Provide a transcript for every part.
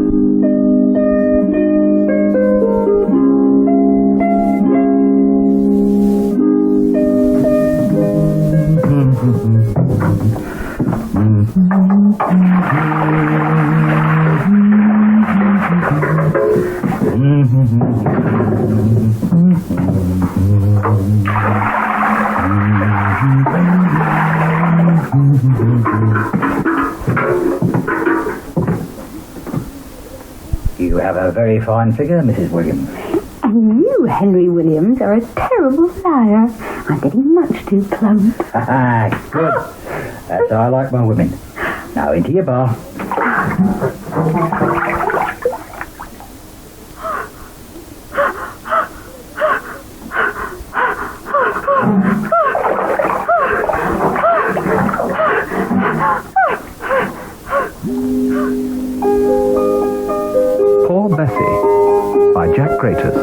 You have a very fine figure, Mrs. Williams. And you, Henry Williams, are a terrible liar. I'm getting much too plump. Good. That's how I like my women. Now into your bar. Poor Bessie by Jack Gratus,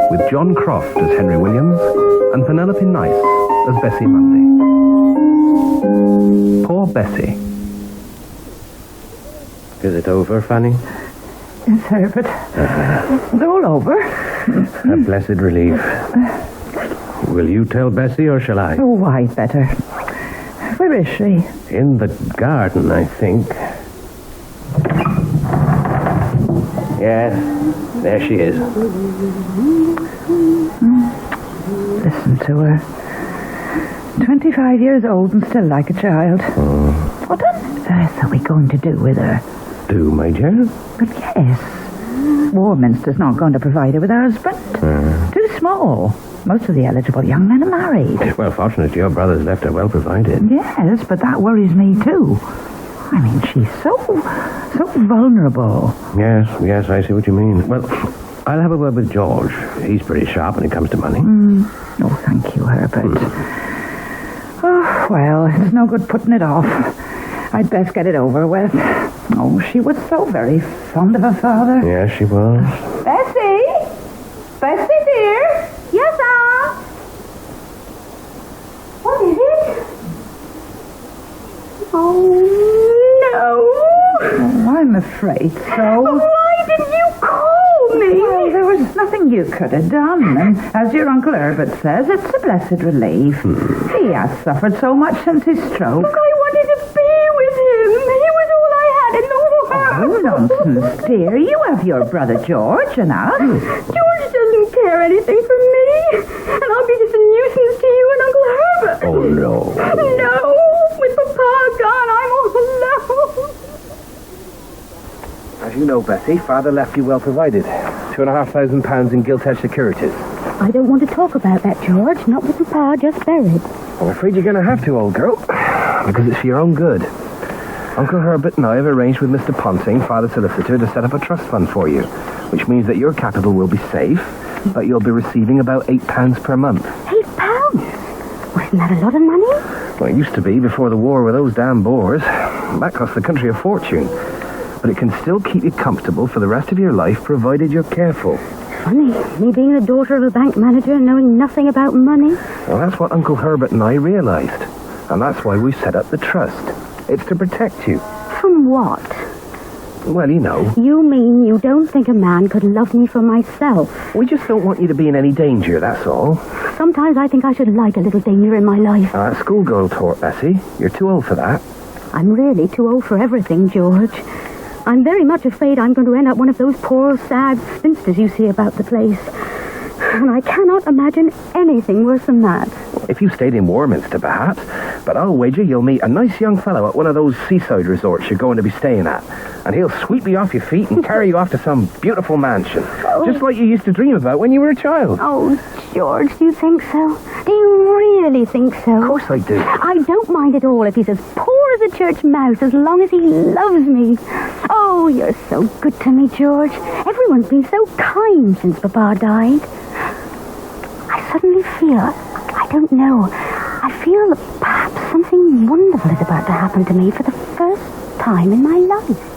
with John Croft as Henry Williams and Penelope Nice as Bessie Mundy. Poor Bessie. Is it over, Fanny? Yes, Herbert. It's all over. A blessed relief. Will you tell Bessie or shall I? Oh, why better? Where is she? In the garden, I think. Yes, there she is. Listen to her. 25 years old and still like a child. What on earth are we going to do with her? Do, my dear? But yes. Warminster's not going to provide her with a husband. Too small. Most of the eligible young men are married. Well, fortunately, your brother's left her well provided. Yes, but that worries me too. I mean, she's so vulnerable. Yes, I see what you mean. Well, I'll have a word with George. He's pretty sharp when it comes to money. Oh, thank you, Herbert. Oh, well, it's no good putting it off. I'd best get it over with. Oh, she was so very fond of her father. Yes, she was. Bessie? Bessie, dear? Yes, Aunt? What is it? Oh, no. Oh, I'm afraid so. Why didn't you call me? Well, there was nothing you could have done. And as your Uncle Herbert says, it's a blessed relief. He has suffered so much since his stroke. Look, I wanted to be with him. He was all I had in the world. Oh, nonsense, dear. You have your brother George and us. George doesn't care anything for me. And I'll be just a nuisance to you and Uncle Herbert. Oh, no. No. With Papa gone, I'm all alone. As you know, Bessie, Father left you well provided. £2,500 in gilt-edged securities. I don't want to talk about that, George. Not with Papa just buried. I'm afraid you're going to have to, old girl. Because it's for your own good. Uncle Herbert and I have arranged with Mr. Ponting, Father's solicitor, to set up a trust fund for you, which means that your capital will be safe, but you'll be receiving about £8 per month. £8? Wasn't that a lot of money? Well, it used to be before the war with those damn Boers. That cost the country a fortune. But it can still keep you comfortable for the rest of your life, provided you're careful. Funny, me being the daughter of a bank manager and knowing nothing about money. Well, that's what Uncle Herbert and I realized. And that's why we set up the trust. It's to protect you. From what? Well, you know. You mean you don't think a man could love me for myself? We just don't want you to be in any danger, that's all. Sometimes I think I should like a little danger in my life. Schoolgirl talk, Bessie. You're too old for that. I'm really too old for everything, George. I'm very much afraid I'm going to end up one of those poor, sad spinsters you see about the place. And I cannot imagine anything worse than that. If you stayed in Warminster, perhaps. But I'll wager you'll meet a nice young fellow at one of those seaside resorts you're going to be staying at. And he'll sweep you off your feet and carry you off to some beautiful mansion. Just like you used to dream about when you were a child. Oh, George, do you think so? Do you really think so? Of course I do. I don't mind at all if he's as poor as a church mouse, as long as he loves me. Oh, you're so good to me, George. Everyone's been so kind since Papa died. I suddenly feel, I don't know, I feel that perhaps something wonderful is about to happen to me for the first time in my life.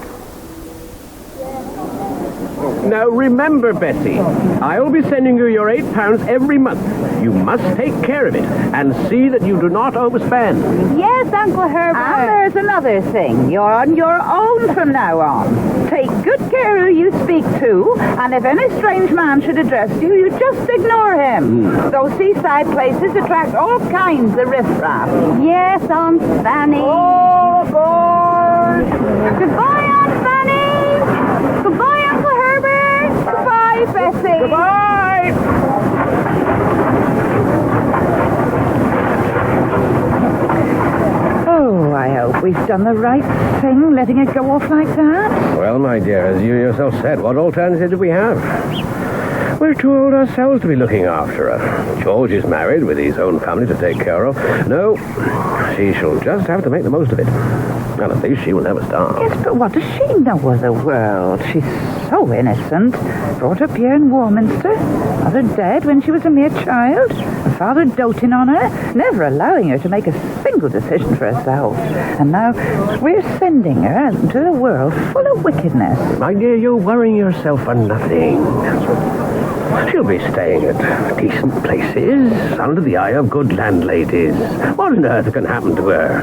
Now remember, Bessie, I'll be sending you your £8 every month. You must take care of it and see that you do not overspend. Yes, Uncle Herbert. And there's another thing. You're on your own from now on. Take good good care who you speak to, and if any strange man should address you, you just ignore him. Those seaside places attract all kinds of riffraff. Yes, Aunt Fanny. All aboard! Goodbye, Aunt Fanny. Goodbye, Uncle Herbert. Goodbye, Bessie. Goodbye! Oh, I hope we've done the right thing, letting it go off like that. Well, my dear, as you yourself said, what alternative do we have? We're too old ourselves to be looking after her. George is married with his own family to take care of. No, she shall just have to make the most of it. And at least she will never starve. Yes, but what does she know of the world? She's so innocent. Brought up here in Warminster. Mother dead when she was a mere child. Her father doting on her, never allowing her to make a single decision for herself. And now we're sending her out into the world full of wickedness. My dear, you're worrying yourself for nothing. She'll be staying at decent places, under the eye of good landladies. What on earth can happen to her?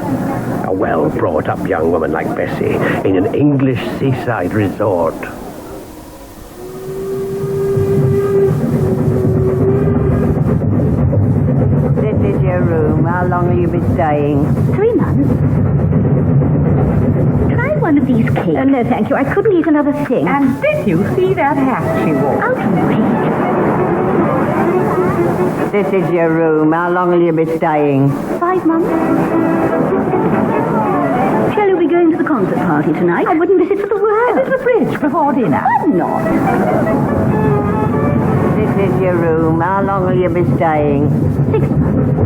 A well-brought-up young woman like Bessie in an English seaside resort. This is your room. How long will you be staying? 3 months. Try one of these cakes. No, thank you. I couldn't eat another thing. And did you see that hat she wore? Outrage. This is your room. How long will you be staying? 5 months. Shall you be going to the concert party tonight? I wouldn't miss it for the world. Is the bridge before dinner? I'm not. This is your room. How long will you be staying? 6 months.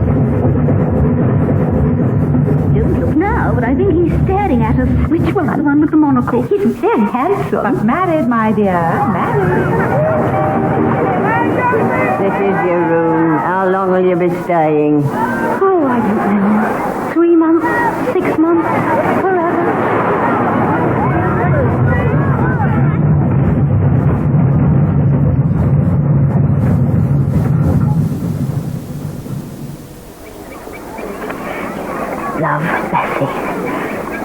Don't look now, but I think he's staring at us. Which one? The one with the monocle. He's very handsome. But married, my dear. Married. This is your room. How long will you be staying? Oh, I don't know. 3 months, 6 months, forever. Love, Bessie.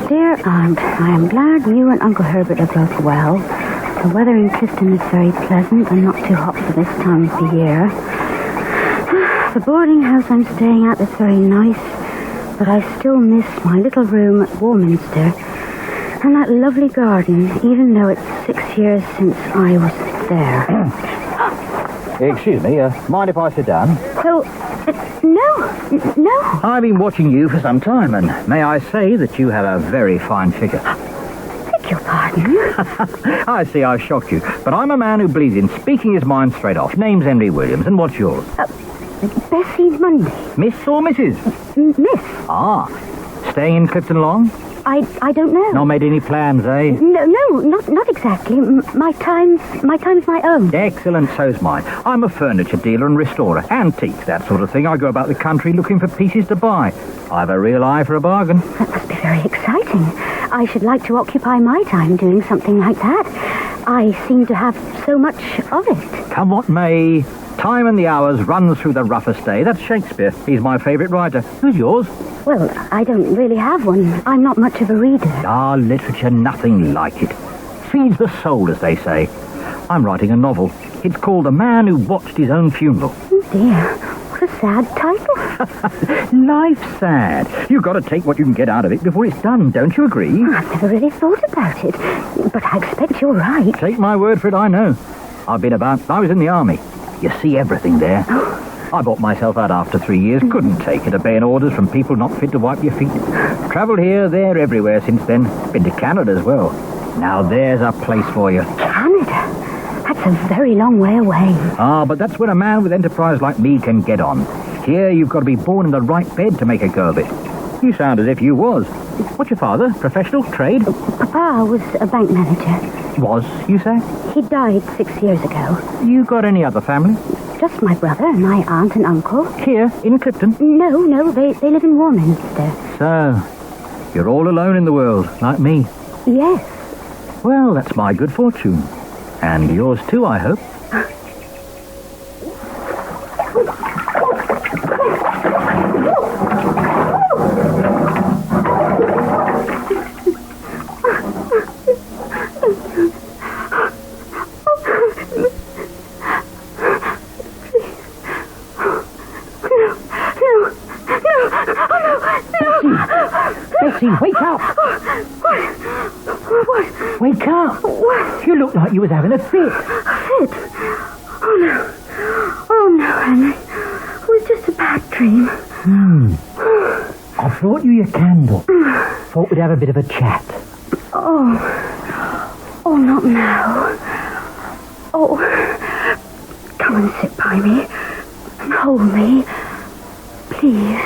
Dear Aunt, I am glad you and Uncle Herbert are both well. The weather in Clifton is very pleasant and not too hot for this time of the year. The boarding house I'm staying at is very nice, but I still miss my little room at Warminster and that lovely garden, even though it's 6 years since I was there. Excuse me, mind if I sit down? Oh, no. I've been watching you for some time, and may I say that you have a very fine figure. Beg your pardon? I see I've shocked you, but I'm a man who believes in speaking his mind straight off. Name's Henry Williams, and what's yours? Bessie Mundy. Miss or Mrs.? Miss. Ah, staying in Clifton long? I don't know. Not made any plans, eh? No, not exactly. My time's my own. Excellent, so's mine. I'm a furniture dealer and restorer. Antiques, that sort of thing. I go about the country looking for pieces to buy. I've a real eye for a bargain. That must be very exciting. I should like to occupy my time doing something like that. I seem to have so much of it. Come what may, time and the hours runs through the roughest day. That's Shakespeare. He's my favourite writer. Who's yours? Well, I don't really have one. I'm not much of a reader. Ah, literature, nothing like it. Feeds the soul, as they say. I'm writing a novel. It's called A Man Who Watched His Own Funeral. Oh, dear. What a sad title. Life's sad. You've got to take what you can get out of it before it's done, don't you agree? I've never really thought about it, but I expect you're right. Take my word for it, I know. I was in the army. You see everything there. I bought myself out after 3 years. Couldn't take it, obeying orders from people not fit to wipe your feet. Travelled here, there, everywhere since then. Been to Canada as well. Now there's a place for you. Canada? That's a very long way away. Ah, but that's where a man with enterprise like me can get on. Here you've got to be born in the right bed to make a go of it. You sound as if you was. What's your father? Professional? Trade? Papa was a bank manager. Was, you say? He died 6 years ago. You got any other family? Just my brother and my aunt and uncle. Here, in Clifton? No, they live in Warminster. So, you're all alone in the world, like me. Yes. Well, that's my good fortune. And yours too, I hope. up? What? You look like you was having a fit. A fit? Oh, no, Henry. It was just a bad dream. I brought you your candle. Thought we'd have a bit of a chat. Oh, not now. Oh, come and sit by me and hold me. Please.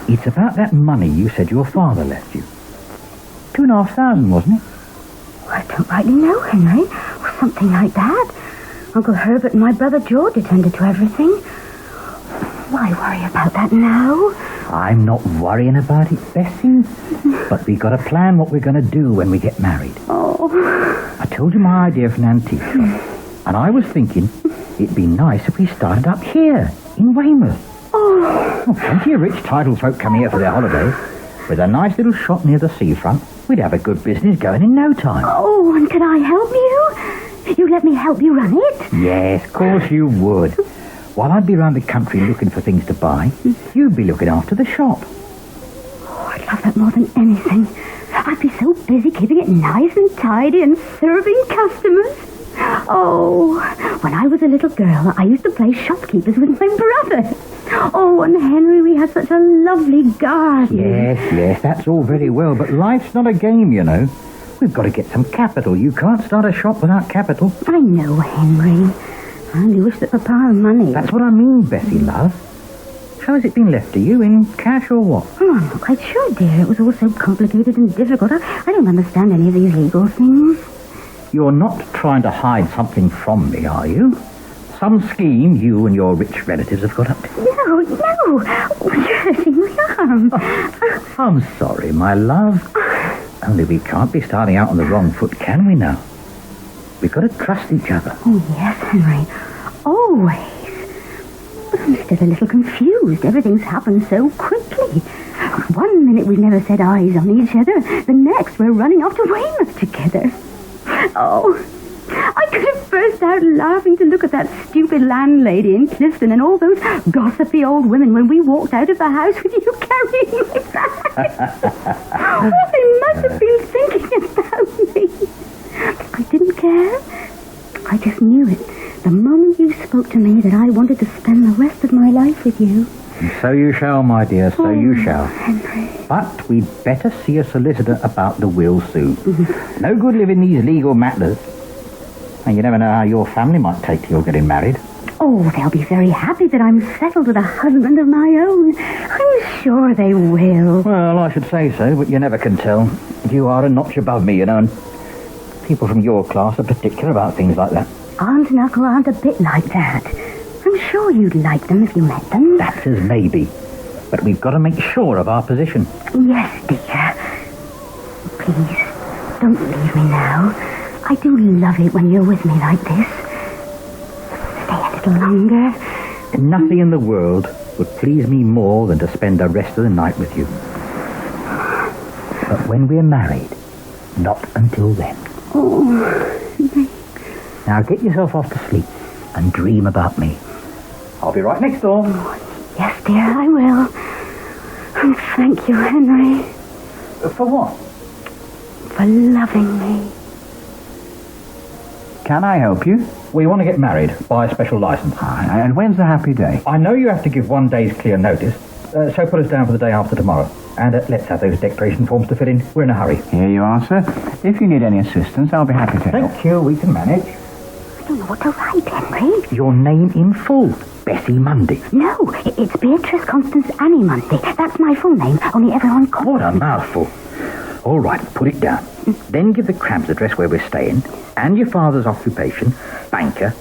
It's about that money you said your father left you. 2,500, wasn't it? I don't rightly know, Henry. Or something like that. Uncle Herbert and my brother George attended to everything. Why worry about that now? I'm not worrying about it, Bessie. But we got to plan what we're going to do when we get married. Oh. I told you my idea for an antique shop. And I was thinking it'd be nice if we started up here, in Weymouth. Oh. Plenty of rich title folk come here for their holidays. With a nice little shop near the seafront, we'd have a good business going in no time. Oh, and can I help you? You let me help you run it? Yes, of course you would. While I'd be around the country looking for things to buy, you'd be looking after the shop. Oh, I'd love that more than anything. I'd be so busy keeping it nice and tidy and serving customers. Oh, when I was a little girl, I used to play shopkeepers with my brother. Oh, and Henry, we had such a lovely garden. Yes, that's all very well, but life's not a game, you know. We've got to get some capital. You can't start a shop without capital. I know, Henry. I only wish that Papa had money. That's what I mean, Bessie, love. How has it been left to you, in cash or what? Oh, I'm not quite sure, dear. It was all so complicated and difficult. I don't understand any of these legal things. You're not trying to hide something from me, are you? Some scheme you and your rich relatives have got up to? No. Oh, you're hurting my arm. I'm sorry, my love. Only we can't be starting out on the wrong foot, can we now? We've got to trust each other. Oh, yes, Henry. Always. But I'm still a little confused. Everything's happened so quickly. 1 minute we've never set eyes on each other. The next we're running off to Weymouth together. Oh, I could have burst out laughing to look at that stupid landlady in Clifton and all those gossipy old women when we walked out of the house with you carrying my bag. What they must have been thinking about me. I didn't care. I just knew it. The moment you spoke to me that I wanted to spend the rest of my life with you. And so you shall, my dear, so you shall. Henry. But we'd better see a solicitor about the will soon. No good living these legal matters. And you never know how your family might take to your getting married. Oh, they'll be very happy that I'm settled with a husband of my own. I'm sure they will. Well, I should say so, but you never can tell. You are a notch above me, you know, and people from your class are particular about things like that. Aunt and Uncle aren't a bit like that. I'm sure you'd like them if you met them. That's as maybe. But we've got to make sure of our position. Yes, dear. Please, don't leave me now. I do love it when you're with me like this. Stay a little longer. Nothing in the world would please me more than to spend the rest of the night with you. But when we're married, not until then. Oh. Now get yourself off to sleep and dream about me. I'll be right next door. Yes, dear, I will. And thank you, Henry. For what? For loving me. Can I help you? We want to get married by a special license. And when's the happy day? I know you have to give 1 day's clear notice, so put us down for the day after tomorrow. And let's have those declaration forms to fill in. We're in a hurry. Here you are, sir. If you need any assistance, I'll be happy to help. Thank you, we can manage. I don't know what to write, Henry. Your name in full, Bessie Mundy. No, it's Beatrice Constance Annie Mundy. That's my full name, only everyone calls What a mouthful. All right, put it down. Then give the Crabbe's address where we're staying, and your father's occupation, banker.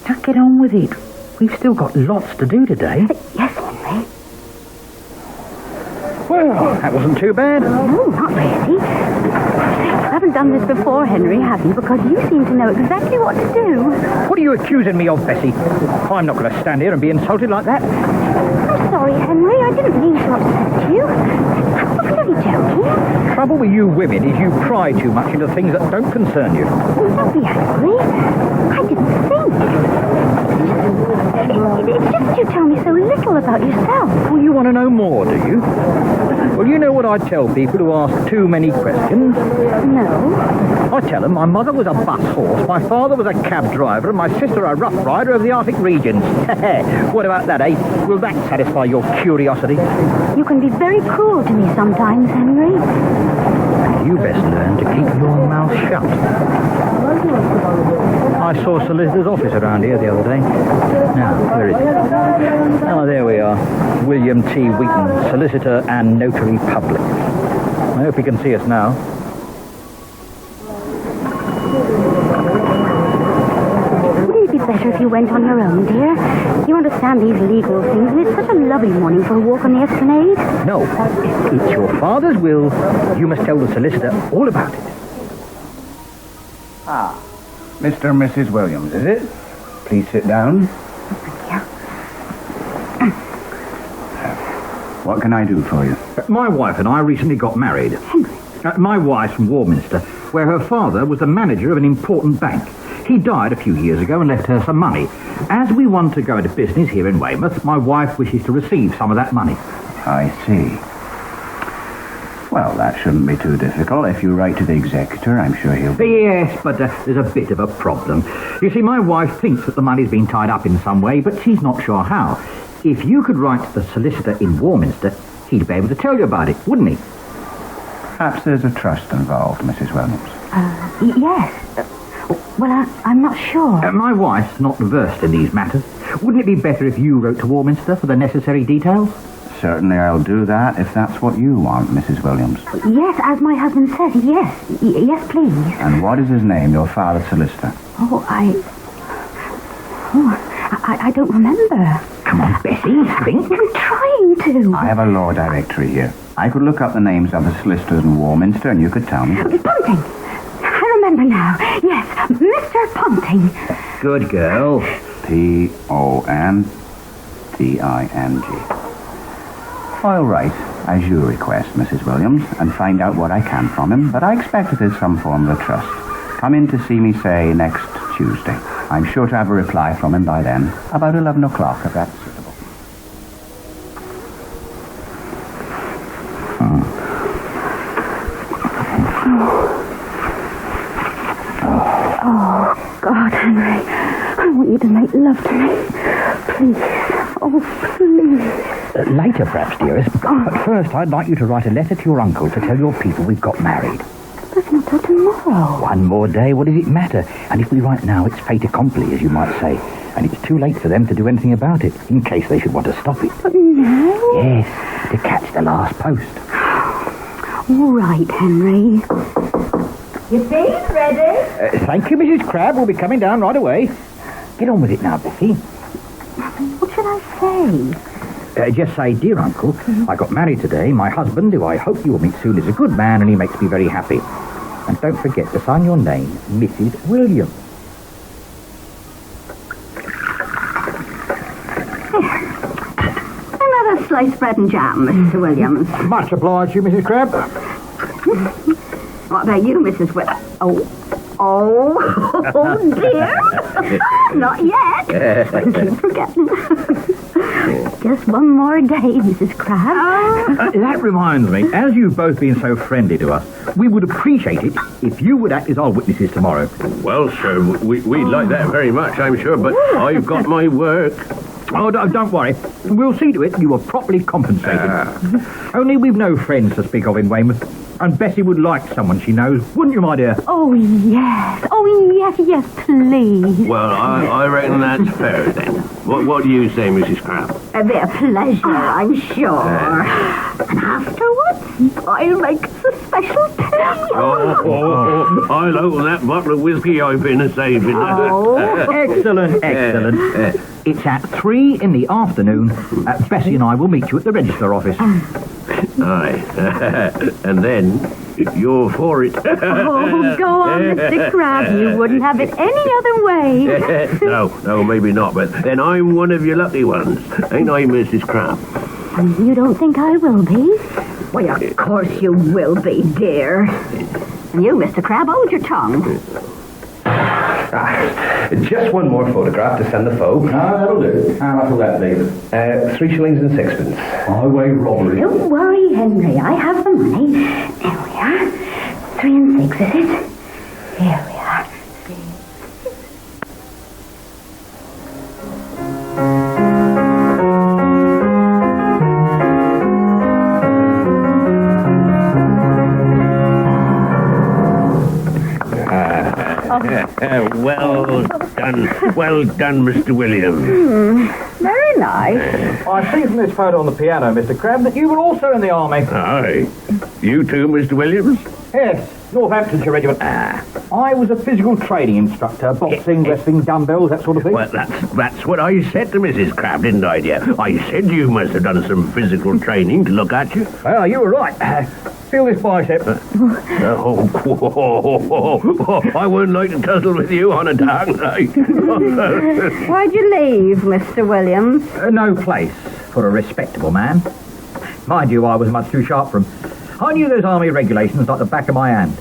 Now get on with it. We've still got lots to do today. Yes, Henry. Well, that wasn't too bad. No, not really. You haven't done this before, Henry, have you? Because you seem to know exactly what to do. What are you accusing me of, Bessie? I'm not going to stand here and be insulted like that. I'm sorry, Henry. I didn't mean to upset you. I was only joking. Trouble with you women is you pry too much into things that don't concern you. Oh, don't be angry. I didn't think. It's just It's just you tell me so little about yourself. Well, you want to know more, do you? Well, you know what I tell people who ask too many questions? No. I tell them my mother was a bus horse, my father was a cab driver, and my sister a rough rider of the Arctic regions. What about that, eh? Will that satisfy your curiosity? You can be very cruel to me sometimes, Henry. You best learn to keep your mouth shut. I saw a solicitor's office around here the other day. Now, where is it? Oh, there we are. William T. Wheaton, solicitor and notary public. I hope he can see us now. Wouldn't it be better if you went on your own, dear? You understand these legal things, and it's such a lovely morning for a walk on the esplanade. No, it's your father's will. You must tell the solicitor all about it. Ah, Mr. and Mrs. Williams, is it? Please sit down. What can I do for you? My wife and I recently got married. My wife's from Warminster, where her father was the manager of an important bank. He died a few years ago and left her some money. As we want to go into business here in Weymouth, my wife wishes to receive some of that money. I see. Well, that shouldn't be too difficult. If you write to the executor, I'm sure he'll be... Yes, but there's a bit of a problem. You see, my wife thinks that the money's been tied up in some way, but she's not sure how. If you could write to the solicitor in Warminster, he'd be able to tell you about it, wouldn't he? Perhaps there's a trust involved, Mrs. Williams. Yes. Well, I'm not sure. My wife's not versed in these matters. Wouldn't it be better if you wrote to Warminster for the necessary details? Certainly I'll do that if that's what you want, Mrs. Williams. Yes, as my husband says, yes. Yes, please. And what is his name, your father's solicitor? I don't remember. Come on, Bessie, think. I'm trying to. I have a law directory here. I could look up the names of the solicitors in Warminster and you could tell me. Ponting. I remember now. Yes, Mr. Ponting. Good girl. Ponting. I'll write, as you request, Mrs. Williams, and find out what I can from him, but I expect it is some form of a trust. Come in to see me, say, next Tuesday. I'm sure to have a reply from him by then, about 11 o'clock, if that's suitable. Oh, God, Henry, I want you to make love to me. Please. Oh, please. Later, perhaps, dearest. But first, I'd like you to write a letter to your uncle to tell your people we've got married. That's not till tomorrow. One more day, what does it matter? And if we write now, it's fait accompli, as you might say. And it's too late for them to do anything about it, in case they should want to stop it. But no. Yes, to catch the last post. All right, Henry. Your tea's ready. Thank you, Mrs. Crabbe. We'll be coming down right away. Get on with it now, Bessie. What should I say? Just say, dear uncle, I got married today. My husband, who I hope you will meet soon, is a good man and he makes me very happy. And don't forget to sign your name, Mrs. Williams. Another sliced bread and jam, Mr. Williams. Much obliged to you, Mrs. Crabbe. What about you, Mrs. Williams? Oh, dear. Not yet. I keep forgetting. Just one more day, Mrs. Crabbe. That reminds me, as you've both been so friendly to us, we would appreciate it if you would act as our witnesses tomorrow. Well, sir, we'd like that very much, I'm sure, but I've got my work. Oh, don't worry. We'll see to it you are properly compensated. Only we've no friends to speak of in Weymouth, and Bessie would like someone she knows, wouldn't you, my dear? Oh, yes. Oh, yes, please. Well, I reckon that's fair, then. What do you say, Mrs. Crabbe? It'll be a pleasure, I'm sure. And afterwards, I'll make us a special tea. I'll open that bottle of whiskey I've been a-saving. Excellent. It's at 3 in the afternoon. Bessie and I will meet you at the register office. Aye. And then you're for it. Oh, go on, Mr. Crabbe. You wouldn't have it any other way. No, maybe not. But then I'm one of your lucky ones. Ain't I, Mrs. Crabbe? And you don't think I will be? Well, of course you will be, dear. And you, Mr. Crabbe, hold your tongue. Just one more photograph to send the folk. That'll do. How much will that leave? 3 shillings and sixpence. Highway robbery. Don't worry, Henry. I have the money. There we are. 3 and 6, is it? Here we are. Well done, Mr. Williams. Very nice. I see from this photo on the piano, Mr. Crabbe, that you were also in the army. Aye. You too, Mr. Williams? Yes, Northamptonshire Regiment. I was a physical training instructor, boxing, wrestling, dumbbells, that sort of thing. Well, that's what I said to Mrs. Crabbe, didn't I, dear? I said you must have done some physical training to look at you. Well, you were right. Feel this bicep. I wouldn't like to tussle with you on a dark night. Why'd you leave, Mr. Williams? No place for a respectable man. Mind you, I was much too sharp for him. I knew those army regulations like the back of my hand.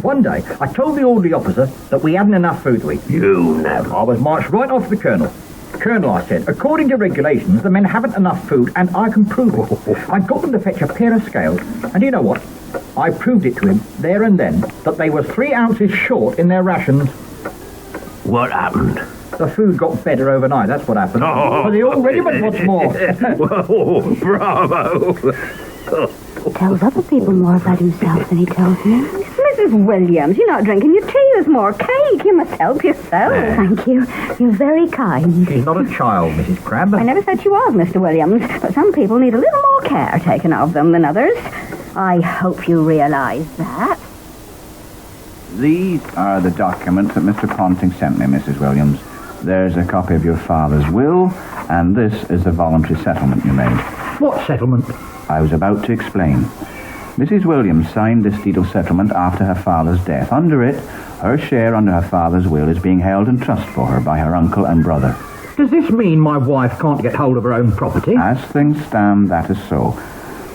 One day, I told the orderly officer that we hadn't enough food to eat. You never. I was marched right off to the colonel. Colonel, I said, according to regulations, the men haven't enough food, and I can prove it. I got them to fetch a pair of scales, and you know what? I proved it to him there and then that they were 3 ounces short in their rations. What happened? The food got better overnight, that's what happened. Oh. For the old regiment, what's more. Whoa, bravo. He tells other people more about himself than he tells me. Mrs. Williams, you're not drinking your tea. There's more cake. You must help yourself. Thank you. You're very kind. She's not a child, Mrs. Crabbe. I never said she was, Mr. Williams, but some people need a little more care taken of them than others. I hope you realise that. These are the documents that Mr. Ponting sent me, Mrs. Williams. There's a copy of your father's will, and this is the voluntary settlement you made. What settlement? I was about to explain. Mrs. Williams signed this deed of settlement after her father's death. Under it, her share under her father's will is being held in trust for her by her uncle and brother. Does this mean my wife can't get hold of her own property? As things stand, that is so.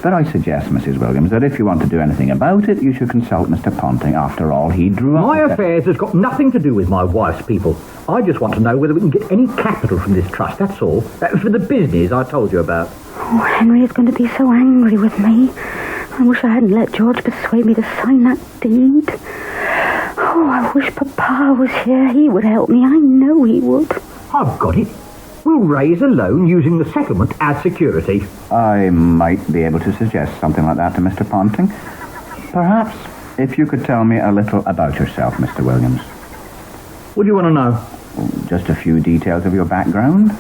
But I suggest, Mrs. Williams, that if you want to do anything about it, you should consult Mr. Ponting. After all, he drew up... My affairs has got nothing to do with my wife's people. I just want to know whether we can get any capital from this trust, that's all. For the business I told you about. Oh, Henry is going to be so angry with me. I wish I hadn't let George persuade me to sign that deed. Oh, I wish Papa was here. He would help me. I know he would. I've got it. We'll raise a loan using the settlement as security. I might be able to suggest something like that to Mr. Ponting. Perhaps if you could tell me a little about yourself, Mr. Williams. What do you want to know? Just a few details of your background.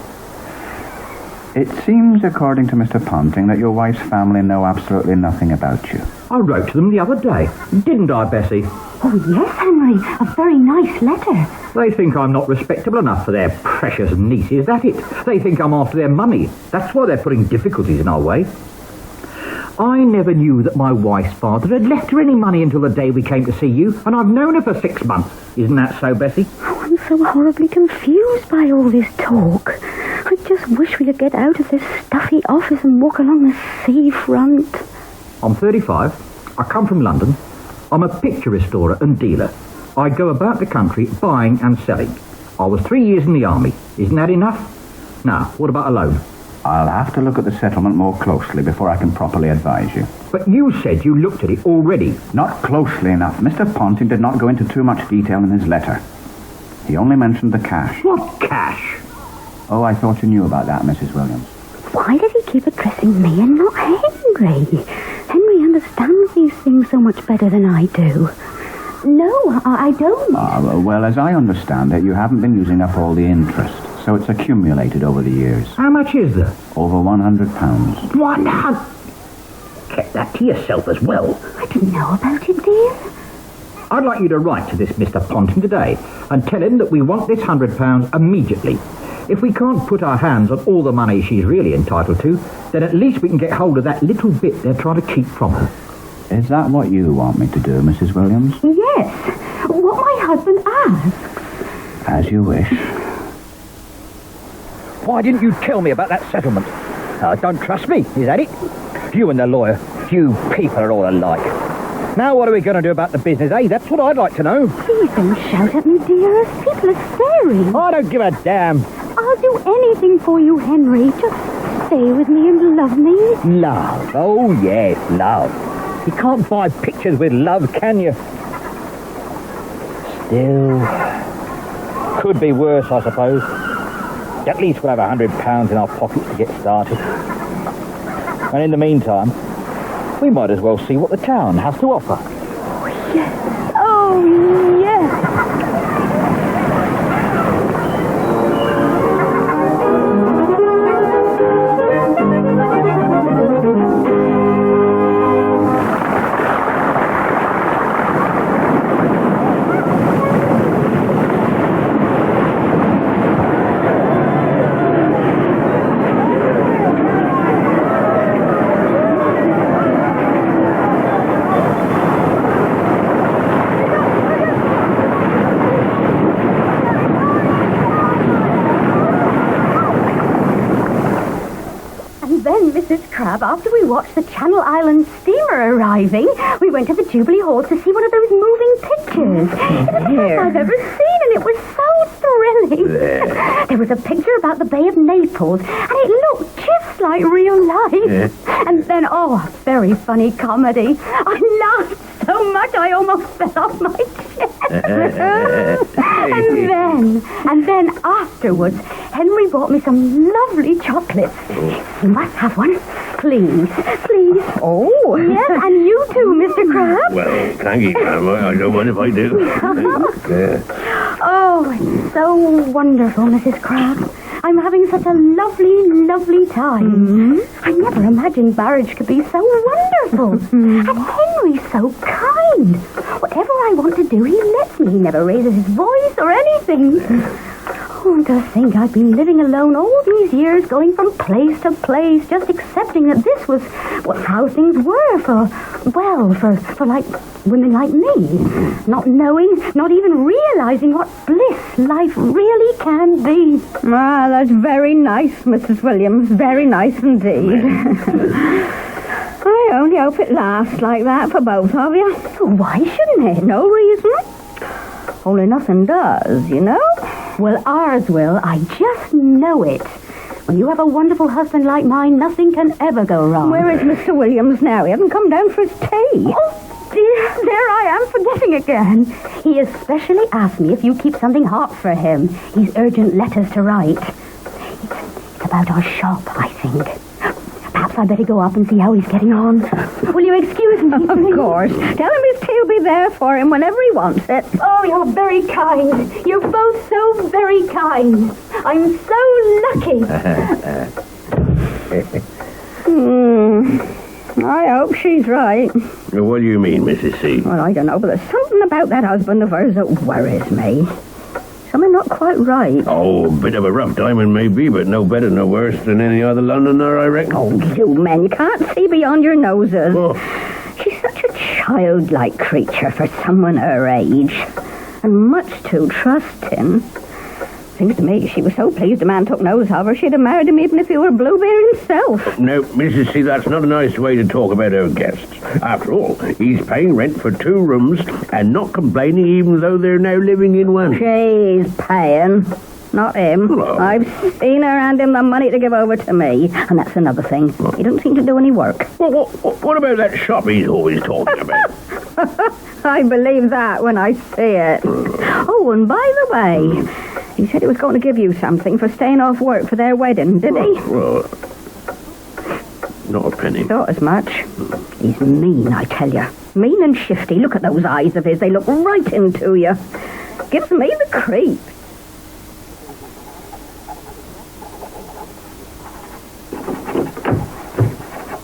It seems, according to Mr. Ponting, that your wife's family know absolutely nothing about you. I wrote to them the other day. Didn't I, Bessie? Oh, yes, Henry. A very nice letter. They think I'm not respectable enough for their precious niece, is that it? They think I'm after their money. That's why they're putting difficulties in our way. I never knew that my wife's father had left her any money until the day we came to see you, and I've known her for 6 months. Isn't that so, Bessie? Oh, I'm so horribly confused by all this talk. I just wish we could get out of this stuffy office and walk along the seafront. I'm 35. I come from London. I'm a picture restorer and dealer. I go about the country buying and selling. I was 3 years in the army. Isn't that enough? Now, what about a loan? I'll have to look at the settlement more closely before I can properly advise you. But you said you looked at it already. Not closely enough. Mr. Ponting did not go into too much detail in his letter. He only mentioned the cash. What cash? Oh, I thought you knew about that, Mrs. Williams. Why does he keep addressing me and not Henry? Henry understands these things so much better than I do. No, I don't. Well, as I understand it, you haven't been using up all the interest, so it's accumulated over the years. How much is there? Over £100. 100? Kept that to yourself as well. I didn't know about it, dear. I'd like you to write to this Mr. Ponting today and tell him that we want this £100 immediately. If we can't put our hands on all the money she's really entitled to, then at least we can get hold of that little bit they're trying to keep from her. Is that what you want me to do, Mrs. Williams? Yes. What my husband asks. As you wish. Why didn't you tell me about that settlement? Don't trust me, is that it? You and the lawyer, you people are all alike. Now what are we going to do about the business, eh? That's what I'd like to know. Please don't shout at me, dearest. People are staring. I don't give a damn. I'll do anything for you, Henry. Just stay with me and love me. Love? Oh, yes, love. You can't buy pictures with love, can you? Still, could be worse, I suppose. At least we'll have £100 in our pockets to get started. And in the meantime, we might as well see what the town has to offer. Oh, yes. Crabbe, after we watched the Channel Islands steamer arriving, we went to the Jubilee Hall to see one of those moving pictures. It was the best I've ever seen, and it was so thrilling. There was a picture about the Bay of Naples, and it looked just like real life. And then, very funny comedy. I laughed so much I almost fell off my chair. and then afterwards, Henry bought me some lovely chocolates. You must have one. Please. Oh. Yes, and you too, Mr. Crabbe. Well, thank you, ma'am. I don't mind if I do. Oh, it's so wonderful, Mrs. Crabbe. I'm having such a lovely, lovely time. I never imagined marriage could be so wonderful. And Henry's so kind. Whatever I want to do, he lets me. He never raises his voice or anything. Oh, and to think I've been living alone all these years, going from place to place, just accepting that this was how things were for like women like me. Not knowing, not even realizing what bliss life really can be. Ah, that's very nice, Mrs. Williams. Very nice indeed. I only hope it lasts like that for both of you. Why shouldn't it? No reason. Only nothing does, you know? Well, ours will. I just know it. When you have a wonderful husband like mine, nothing can ever go wrong. Where is Mr. Williams now? He hasn't come down for his tea. Oh, dear, there I am forgetting again. He especially asked me if you keep something hot for him. He's urgent letters to write. It's about our shop, I think. Perhaps I'd better go up and see how he's getting on. Will you excuse me? Of course. Tell him his tea will be there for him whenever he wants it. Oh, you're very kind. You're both so very kind. I'm so lucky. I hope she's right. What do you mean, Mrs. C? Well, I don't know, but there's something about that husband of hers that worries me. Something not quite right. Oh, a bit of a rough diamond maybe, but no better, no worse than any other Londoner, I reckon. Oh, you men, you can't see beyond your noses. Oh. She's such a childlike creature for someone her age, and much too trusting. Seems to me she was so pleased a man took notice of her, she'd have married him even if he were Bluebeard himself. No, Mrs. C, that's not a nice way to talk about our guests. After all, he's paying rent for 2 rooms and not complaining even though they're now living in one. She's paying, not him. Oh. I've seen her hand him the money to give over to me, and that's another thing. He don't seem to do any work. Well, what about that shop he's always talking about? I believe that when I see it. Oh, and by the way, he said he was going to give you something for staying off work for their wedding, did he? Well, not a penny. Thought as much. He's mean, I tell you. Mean and shifty. Look at those eyes of his. They look right into you. Gives me the creep.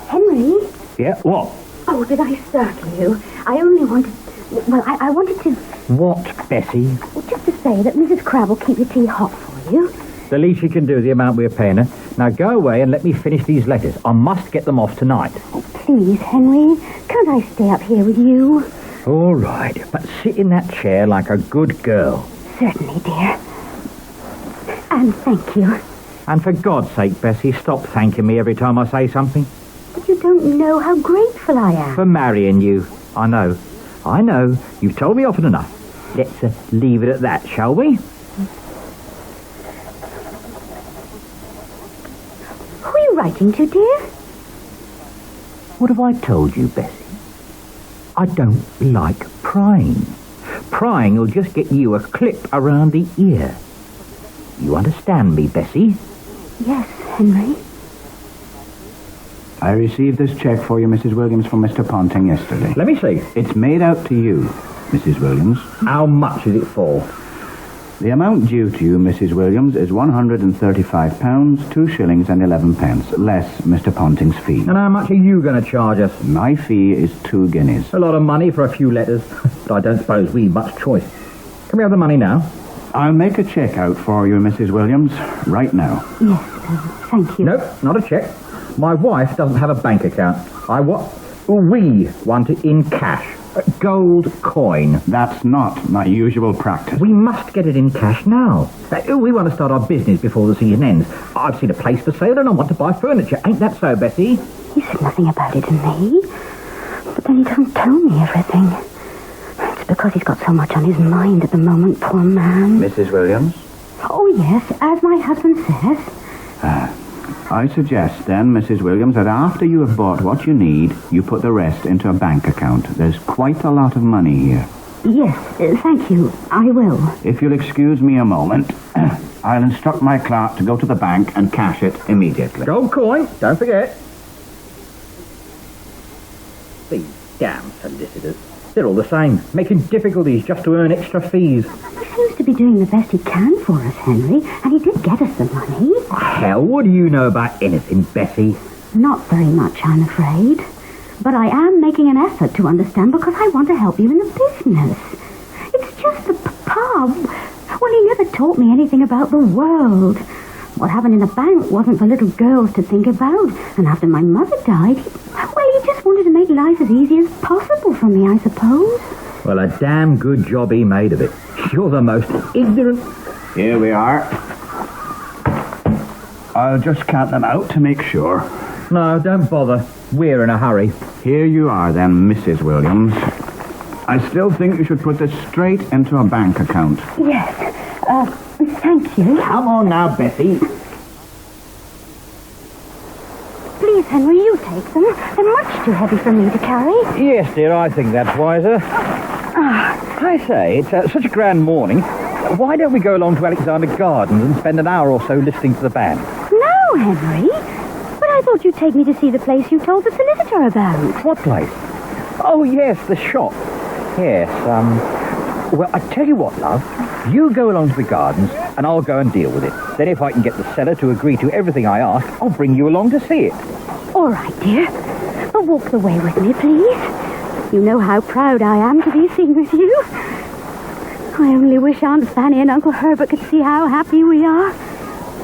Henry? Yeah, what? Oh, did I startle you? I only wanted... Well, I wanted to... What, Bessie? Just to say that Mrs. Crabbe will keep your tea hot for you. The least you can do, the amount we're paying her. Now go away and let me finish these letters. I must get them off tonight. Oh, please, Henry. Can't I stay up here with you? All right, but sit in that chair like a good girl. Certainly, dear. And thank you. And for God's sake, Bessie, stop thanking me every time I say something. But you don't know how grateful I am. For marrying you. I know. You've told me often enough. Let's leave it at that, shall we? Who are you writing to, dear? What have I told you, Bessie? I don't like prying. Prying will just get you a clip around the ear. You understand me, Bessie? Yes, Henry. I received this cheque for you, Mrs. Williams, from Mr. Ponting yesterday. Let me see. It's made out to you, Mrs. Williams. How much is it for? The amount due to you, Mrs. Williams, is £135, 2 shillings and 11 pence, less Mr. Ponting's fee. And how much are you going to charge us? My fee is 2 guineas. A lot of money for a few letters, but I don't suppose we've much choice. Can we have the money now? I'll make a cheque out for you, Mrs. Williams, right now. Yes, thank you. Nope, not a cheque. My wife doesn't have a bank account. We want it in cash. A gold coin. That's not my usual practice. We must get it in cash now. We want to start our business before the season ends. I've seen a place for sale and I want to buy furniture. Ain't that so, Bessie? He said nothing about it to me. But then he doesn't tell me everything. It's because he's got so much on his mind at the moment, poor man. Mrs. Williams? Oh, yes, as my husband says. I suggest then, Mrs. Williams, that after you have bought what you need, you put the rest into a bank account. There's quite a lot of money here. Yes, thank you. I will. If you'll excuse me a moment, I'll instruct my clerk to go to the bank and cash it immediately. Gold coin, don't forget. These damn solicitors. They're all the same, making difficulties just to earn extra fees. He seems to be doing the best he can for us, Henry, and he did get us the money. Hell, what do you know about anything, Bessie? Not very much, I'm afraid. But I am making an effort to understand because I want to help you in the business. It's just that Papa, well, he never taught me anything about the world. What happened in the bank wasn't for little girls to think about. And after my mother died, he just wanted to make life as easy as possible for me, I suppose. Well, a damn good job he made of it. You're the most ignorant... Here we are. I'll just count them out to make sure. No, don't bother. We're in a hurry. Here you are then, Mrs. Williams. I still think you should put this straight into a bank account. Yes, thank you. Come on now, Bessie. Please, Henry, you take them. They're much too heavy for me to carry. Yes, dear, I think that's wiser. I say, it's such a grand morning. Why don't we go along to Alexander Gardens and spend an hour or so listening to the band? No, Henry. But I thought you'd take me to see the place you told the solicitor about. What place? Oh, yes, the shop. Yes, well, I tell you what, love. You go along to the gardens, and I'll go and deal with it. Then if I can get the seller to agree to everything I ask, I'll bring you along to see it. All right, dear. But walk the way with me, please. You know how proud I am to be seen with you. I only wish Aunt Fanny and Uncle Herbert could see how happy we are.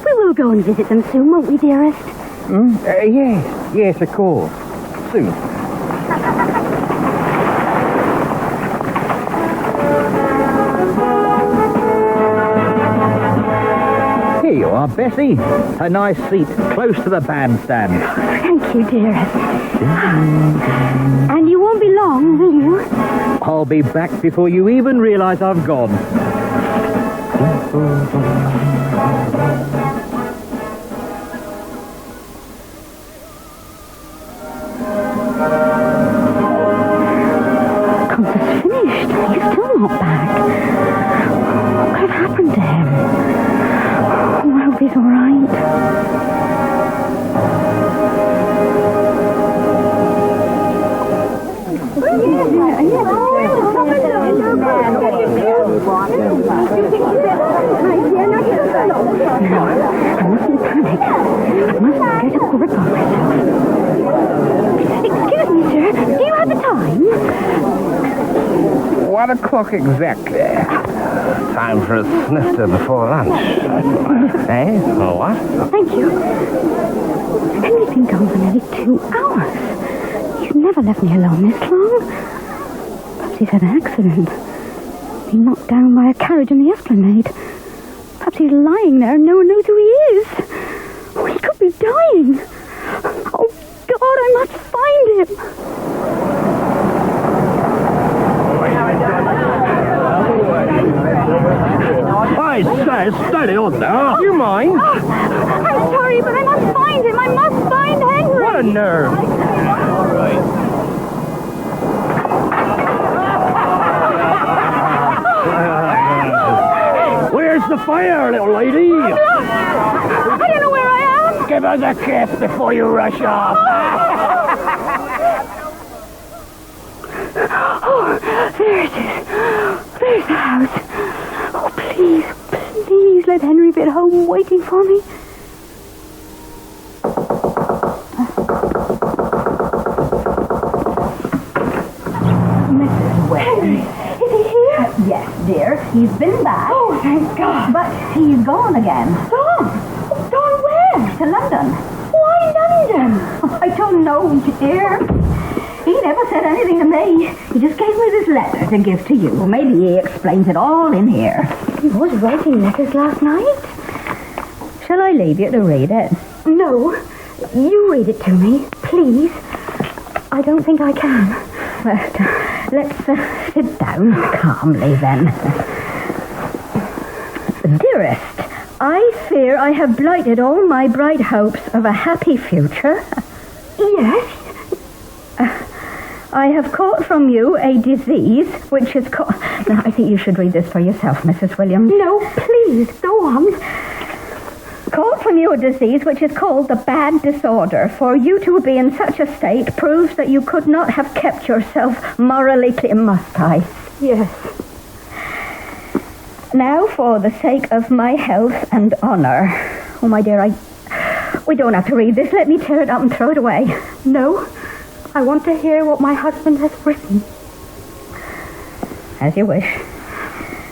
We will go and visit them soon, won't we, dearest? Yes, of course. Soon. Here you are, Bessie. A nice seat close to the bandstand. Thank you, dearest. And you won't be long, will you? I'll be back before you even realise I've gone. Concert finished. He's still not back. What could have happened to him? I hope he's all right. I mustn't panic. I must get a grip on myself. Excuse me, sir. Do you have the time? 1 o'clock exactly. Time for a snifter before lunch. Eh? Or what? Thank you. Henry's been gone for nearly 2 hours. He's never left me alone this long. Perhaps he's had an accident. Been knocked down by a carriage in the esplanade. Perhaps he's lying there and no one knows who he is. Oh, he could be dying. Oh, God, I must find him. I say, steady on now. You mind? I'm sorry, but I must find him. I must find Henry. What a nerve. All right. Where's the fire, little lady? I don't know where I am. Give us a kiss before you rush off. Oh, there it is. There's the house. Oh, please, please let Henry be at home waiting for me. Mrs. Whalen. Is he here? Yes, dear. He's been back. Oh, thank God. But he's gone again. Gone? Gone where? To London. Why London? I don't know, dear. He never said anything to me. He just gave me this letter to give to you. Maybe he explains it all in here. He was writing letters last night. Shall I leave you to read it? No, you read it to me, please. I don't think I can. Well, let's sit down calmly then. Dearest, I fear I have blighted all my bright hopes of a happy future. Yes? I have caught from you a disease which is called... Now, I think you should read this for yourself, Mrs. Williams. No, please, go on. Caught from you a disease which is called the bad disorder. For you to be in such a state proves that you could not have kept yourself morally clear, must I? Yes. Now, for the sake of my health and honor... Oh, my dear, we don't have to read this. Let me tear it up and throw it away. No, I want to hear what my husband has written. As you wish.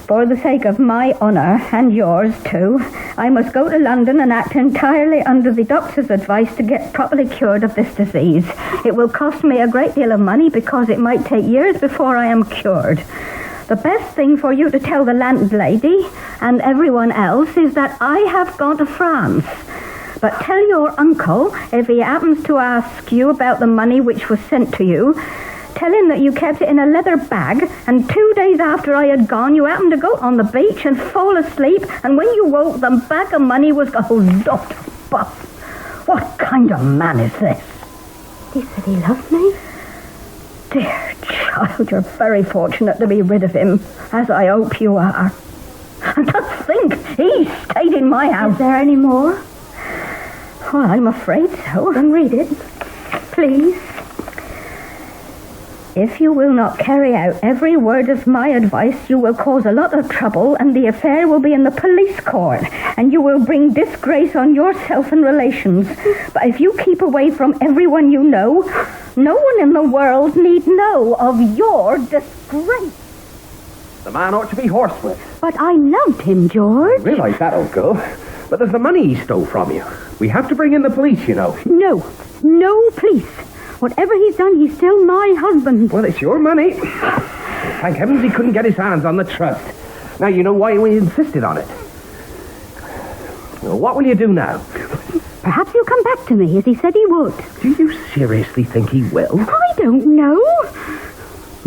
For the sake of my honor, and yours too, I must go to London and act entirely under the doctor's advice to get properly cured of this disease. It will cost me a great deal of money because it might take years before I am cured. The best thing for you to tell the landlady and everyone else is that I have gone to France. But tell your uncle, if he happens to ask you about the money which was sent to you, tell him that you kept it in a leather bag, and 2 days after I had gone, you happened to go on the beach and fall asleep, and when you woke, the bag of money was gone. Oh, Dr. Buff, what kind of man is this? He said he loved me. Dear child, you're very fortunate to be rid of him, as I hope you are. And to think, he stayed in my house. Is there any more? Well, I'm afraid so. Then read it, please. If you will not carry out every word of my advice, you will cause a lot of trouble, and the affair will be in the police court, and you will bring disgrace on yourself and relations. But if you keep away from everyone you know, no one in the world need know of your disgrace. The man ought to be horsewhipped. But I loved him, George. I realise that, old girl. But there's the money he stole from you. We have to bring in the police, you know. No police. Whatever he's done, he's still my husband. Well, it's your money. Thank heavens he couldn't get his hands on the trust. Now you know why we insisted on it. Well, what will you do now? Perhaps he'll come back to me, as he said he would. Do you seriously think he will? I don't know.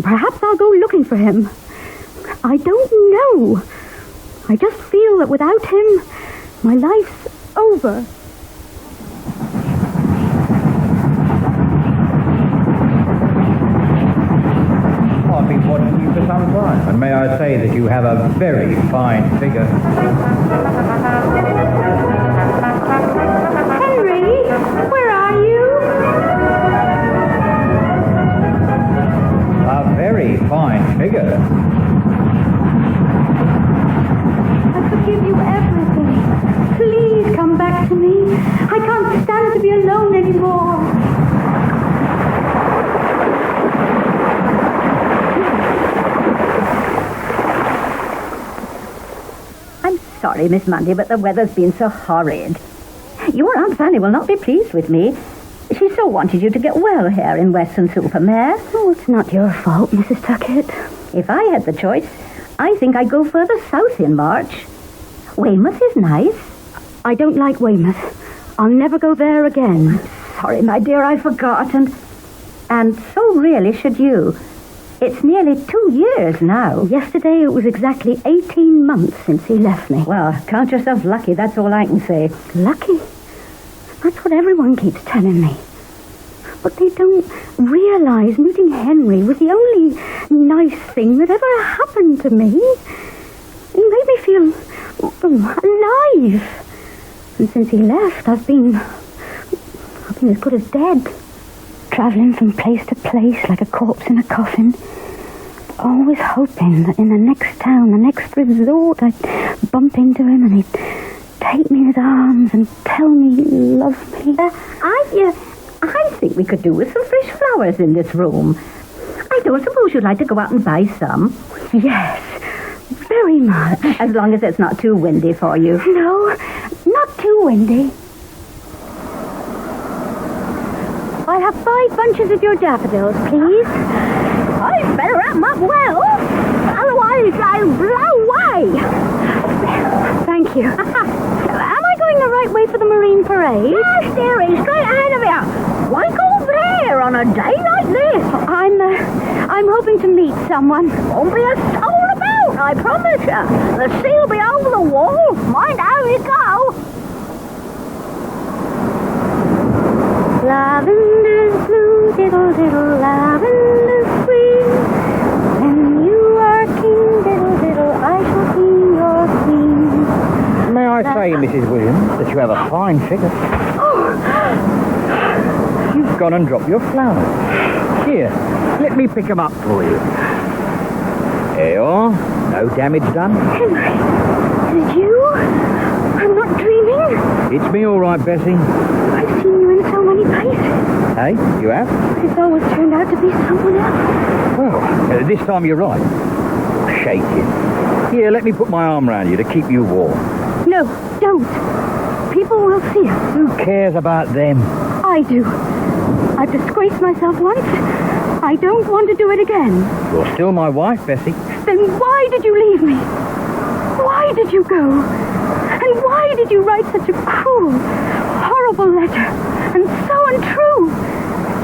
Perhaps I'll go looking for him. I don't know. I just feel that without him, my life's over. I've been watching you for some time, and may I say that you have a very fine figure. Henry, where are you? A very fine figure. I forgive you everything. Please come back to me. I can't stand to be alone anymore. Sorry, Miss Mundy, but the weather's been so horrid. Your Aunt Fanny will not be pleased with me. She so wanted you to get well here in Weston-super-Mare. Oh, it's not your fault, Mrs. Tuckett. If I had the choice, I think I'd go further south in March. Weymouth is nice. I don't like Weymouth. I'll never go there again. Sorry, my dear, I forgot, and so really should you. It's nearly 2 years now. Yesterday it was exactly 18 months since he left me. Well, count yourself lucky, that's all I can say. Lucky? That's what everyone keeps telling me. But they don't realise meeting Henry was the only nice thing that ever happened to me. He made me feel alive. And since he left, I've been as good as dead. Travelling from place to place like a corpse in a coffin. Always hoping that in the next town, the next resort, I'd bump into him and he'd take me in his arms and tell me he loved me. I think we could do with some fresh flowers in this room. I don't suppose you'd like to go out and buy some? Yes, very much. As long as it's not too windy for you. No, not too windy. I have 5 bunches of your daffodils, please. I'd better wrap them up well. Otherwise, I'll blow away. Thank you. Am I going the right way for the Marine Parade? Yes, dearie, straight ahead of you. Why go there on a day like this? I'm hoping to meet someone. Won't be a soul about, I promise you. The sea'll be over the wall. Mind how you go. Lavender's blue, diddle, diddle, lavender's green. When you are king, diddle, diddle, I shall be your queen. May I say, Mrs. Williams, that you have a fine figure. You've gone and dropped your flowers. Here, let me pick them up for you. There you are. No damage done. Henry, is it you? I'm not dreaming. It's me all right, Bessie. I've seen you in so many places. Hey, you have? But it's always turned out to be someone else. Well, this time you're right. Shaking. Here, let me put my arm around you to keep you warm. No, don't. People will see us. Who cares about them? I do. I've disgraced myself once. I don't want to do it again. You're still my wife, Bessie. Then why did you leave me? Why did you go? And why did you write such a cruel, horrible letter? And so untrue.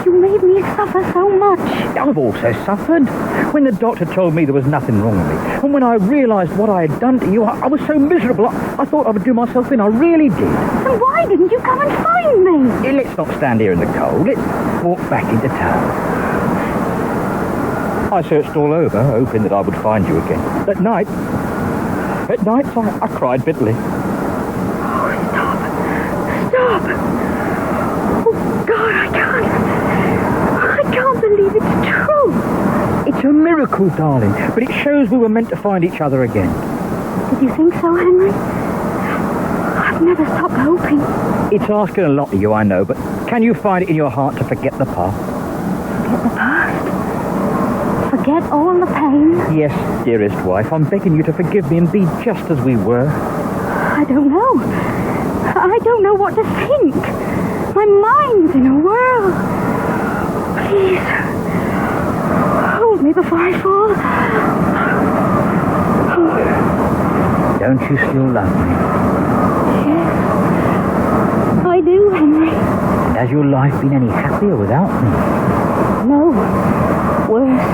You made me suffer so much. I've also suffered. When the doctor told me there was nothing wrong with me, and when I realised what I had done to you, I was so miserable, I thought I would do myself in. I really did. And why didn't you come and find me? Let's not stand here in the cold. Let's walk back into town. I searched all over, hoping that I would find you again. At night, I cried bitterly. Oh, stop. Oh, God, I can't believe it's true. It's a miracle, darling, but it shows we were meant to find each other again. Did you think so, Henry? I've never stopped hoping. It's asking a lot of you, I know, but can you find it in your heart to forget the past? Forget the past? Forget all the pain? Yes, dearest wife, I'm begging you to forgive me and be just as we were. I don't know. I don't know what to think. My mind's in a whirl. Please, hold me before I fall. Don't you still love me? Yes, I do, Henry. And has your life been any happier without me? No, worse.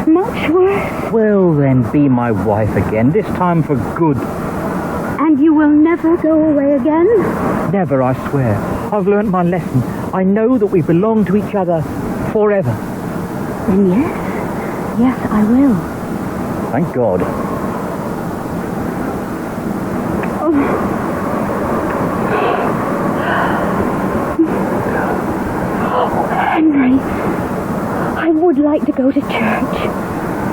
Much worse. Well, then, be my wife again, this time for good. And you will never go away again? Never, I swear. I've learnt my lesson. I know that we belong to each other forever. Then yes, I will. Thank God. Oh, Henry, I would like to go to church.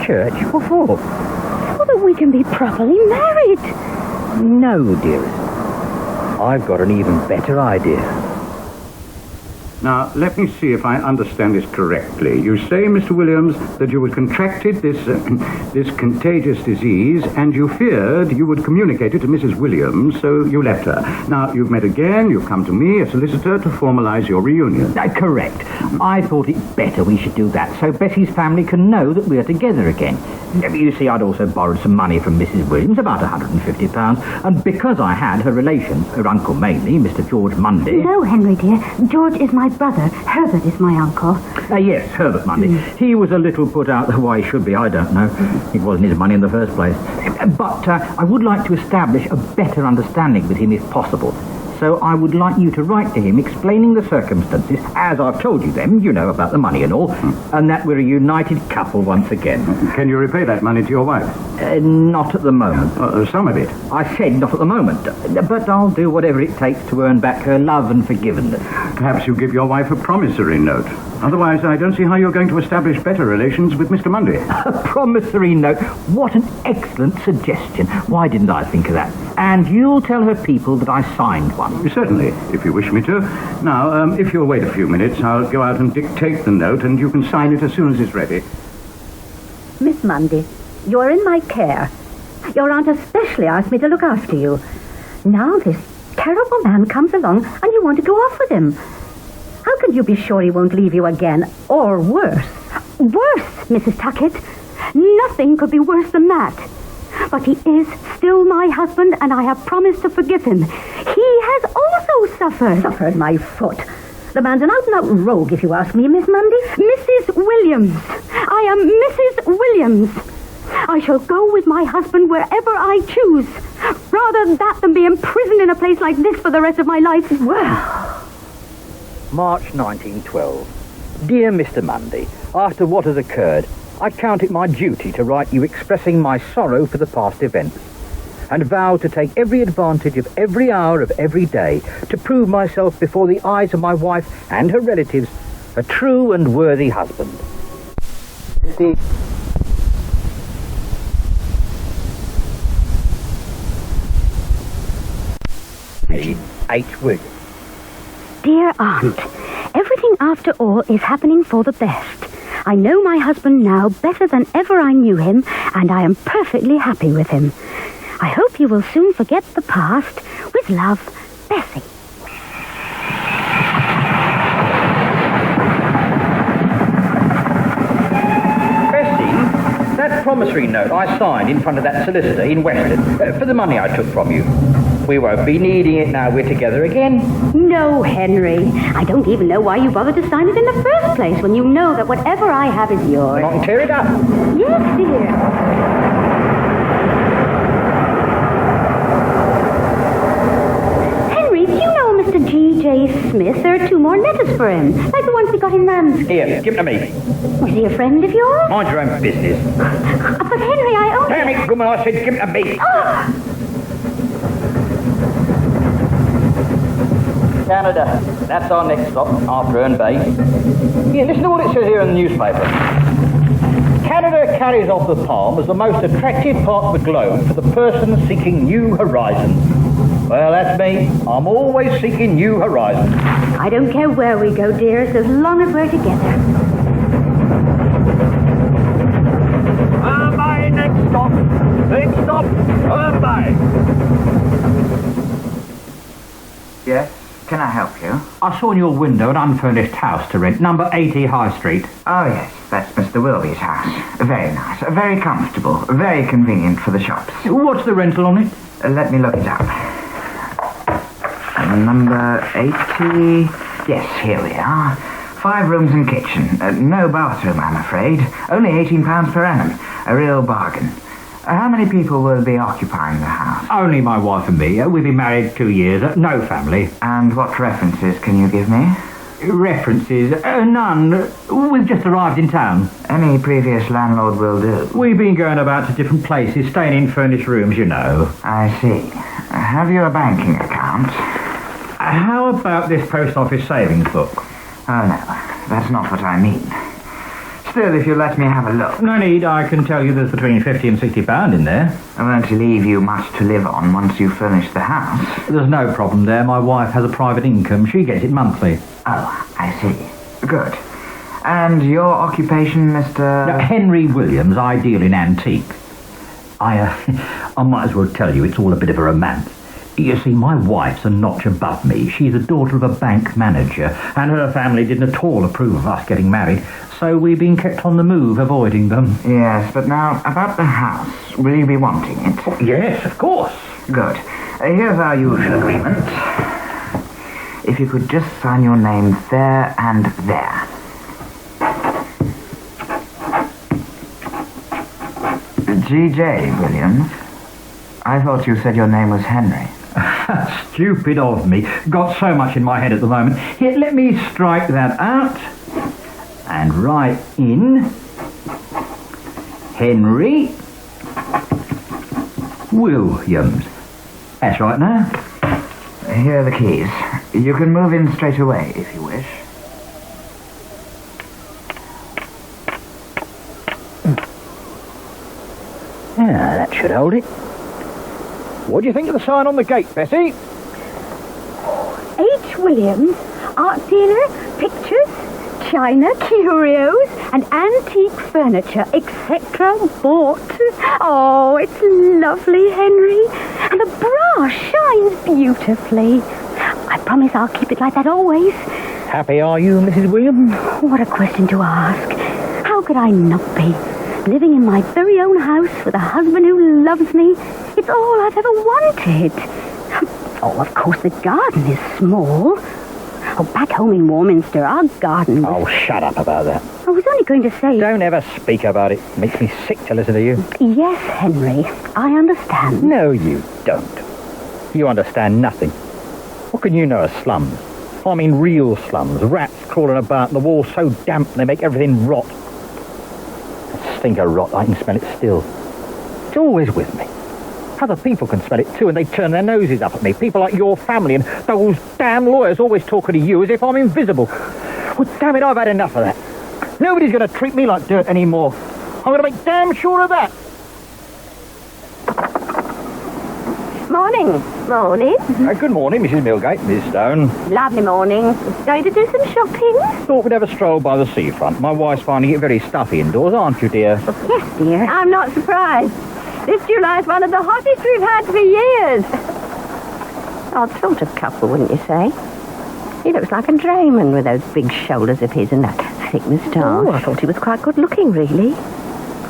Church? What for? So that we can be properly married. No, dearest. I've got an even better idea. Now, let me see if I understand this correctly. You say, Mr. Williams, that you had contracted this contagious disease, and you feared you would communicate it to Mrs. Williams, so you left her. Now, you've met again, you've come to me, a solicitor, to formalize your reunion. Correct. I thought it better we should do that, so Bessie's family can know that we're together again. You see, I'd also borrowed some money from Mrs. Williams, about £150, and because I had her relations, her uncle mainly, Mr. George Mundy... No, Henry, dear. George is my brother, Herbert, is my uncle. Yes, Herbert Mundy. He was a little put out. Why he should be, I don't know. It wasn't his money in the first place. But I would like to establish a better understanding with him if possible. So I would like you to write to him explaining the circumstances, as I've told you them, you know, about the money and all, and that we're a united couple once again. Can you repay that money to your wife? Not at the moment. Some of it. I said not at the moment, but I'll do whatever it takes to earn back her love and forgiveness. Perhaps you give your wife a promissory note. Otherwise, I don't see how you're going to establish better relations with Mr. Mundy. A promissory note? What an excellent suggestion. Why didn't I think of that? And you'll tell her people that I signed one. Certainly, if you wish me to. Now, if you'll wait a few minutes, I'll go out and dictate the note, and you can sign it as soon as it's ready. Miss Mundy, you're in my care. Your aunt especially asked me to look after you. Now this terrible man comes along and you want to go off with him. How can you be sure he won't leave you again, or worse? Worse, Mrs. Tuckett. Nothing could be worse than that. But he is still my husband, and I have promised to forgive him. He has also suffered. Suffered my foot. The man's an out-and-out rogue, if you ask me, Miss Mundy. Mrs. Williams. I am Mrs. Williams. I shall go with my husband wherever I choose. Rather that than be imprisoned in a place like this for the rest of my life. Well... March 1912. Dear Mr. Mundy, after what has occurred, I count it my duty to write you expressing my sorrow for the past events, and vow to take every advantage of every hour of every day to prove myself before the eyes of my wife and her relatives a true and worthy husband. 8 weeks. Dear Aunt, everything after all is happening for the best. I know my husband now better than ever I knew him, and I am perfectly happy with him. I hope you will soon forget the past. With love, Bessie. Bessie, that promissory note I signed in front of that solicitor in Weston for the money I took from you. We won't be needing it now we're together again. No, Henry. I don't even know why you bothered to sign it in the first place when you know that whatever I have is yours. Not tear it up. Yes, dear. Henry, do you know Mr. G.J. Smith? There are 2 more letters for him, like the ones we got in Ramsgate. Here, give them to me. Was he a friend of yours? Mind your own business. But Henry, I only... Damn it, woman, I said give them to me. Oh! Canada. That's our next stop after Herne Bay. Yeah, listen to what it says here in the newspaper. Canada carries off the palm as the most attractive part of the globe for the person seeking new horizons. Well, that's me. I'm always seeking new horizons. I don't care where we go, dearest, as long as we're together. Herne Bay, next stop. Next stop, Herne Bay. Yes? Can I help you? I saw in your window an unfurnished house to rent, number 80 High Street. Oh, yes, that's Mr. Wilby's house. Very nice, very comfortable, very convenient for the shops. What's the rental on it? Let me look it up. Number 80... Yes, here we are. 5 rooms and kitchen. No bathroom, I'm afraid. Only £18 per annum. A real bargain. How many people will be occupying the house? Only my wife and me. We've been married 2 years. No family. And what references can you give me? References? None. We've just arrived in town. Any previous landlord will do. We've been going about to different places, staying in furnished rooms, you know. I see. Have you a banking account? How about this post office savings book? Oh, no. That's not what I mean. Still, if you let me have a look. No need. I can tell you there's between £50 and £60 in there. I won't leave you much to live on once you've furnished the house. There's no problem there. My wife has a private income. She gets it monthly. Oh, I see. Good. And your occupation, Mr... Now, Henry Williams, I deal in antiques. I might as well tell you it's all a bit of a romance. You see, my wife's a notch above me. She's the daughter of a bank manager, and her family didn't at all approve of us getting married, so we've been kept on the move, avoiding them. Yes, but now, about the house. Will you be wanting it? Oh, yes, of course. Good. Here's our usual agreement. if you could just sign your name there and there. G.J. Williams. I thought you said your name was Henry. Stupid of me. Got so much in my head at the moment. Here, let me strike that out. And write in Henry Williams. That's right now. Here are the keys. You can move in straight away if you wish. Yeah, that should hold it. What do you think of the sign on the gate, Bessie? H. Williams, art dealer, pictures, china, curios, and antique furniture, etc. bought. Oh, it's lovely, Henry. And the brass shines beautifully. I promise I'll keep it like that always. Happy are you, Mrs. Williams? What a question to ask. How could I not be? Living in my very own house with a husband who loves me. It's all I've ever wanted. Oh, of course, the garden is small. Oh, back home in Warminster, our garden was... Oh, shut up about that. I was only going to say... Don't ever speak about it. Makes me sick to listen to you. Yes, Henry, I understand. No, you don't. You understand nothing. What can you know of slums? I mean real slums. Rats crawling about, the walls so damp they make everything rot. That stink of rot, I can smell it still. It's always with me. Other people can smell it too, and they turn their noses up at me. People like your family and those damn lawyers always talking to you as if I'm invisible. Well, damn it, I've had enough of that. Nobody's going to treat me like dirt anymore. I'm going to make damn sure of that. Morning. Morning. Good morning, Mrs. Millgate, Miss Stone. Lovely morning. Going to do some shopping? Thought we'd have a stroll by the seafront. My wife's finding it very stuffy indoors, aren't you, dear? Yes, dear. I'm not surprised. This July's one of the hottest we've had for years. Odd sort of couple, wouldn't you say? He looks like a drayman with those big shoulders of his and that thick moustache. Oh, I thought he was quite good looking, really.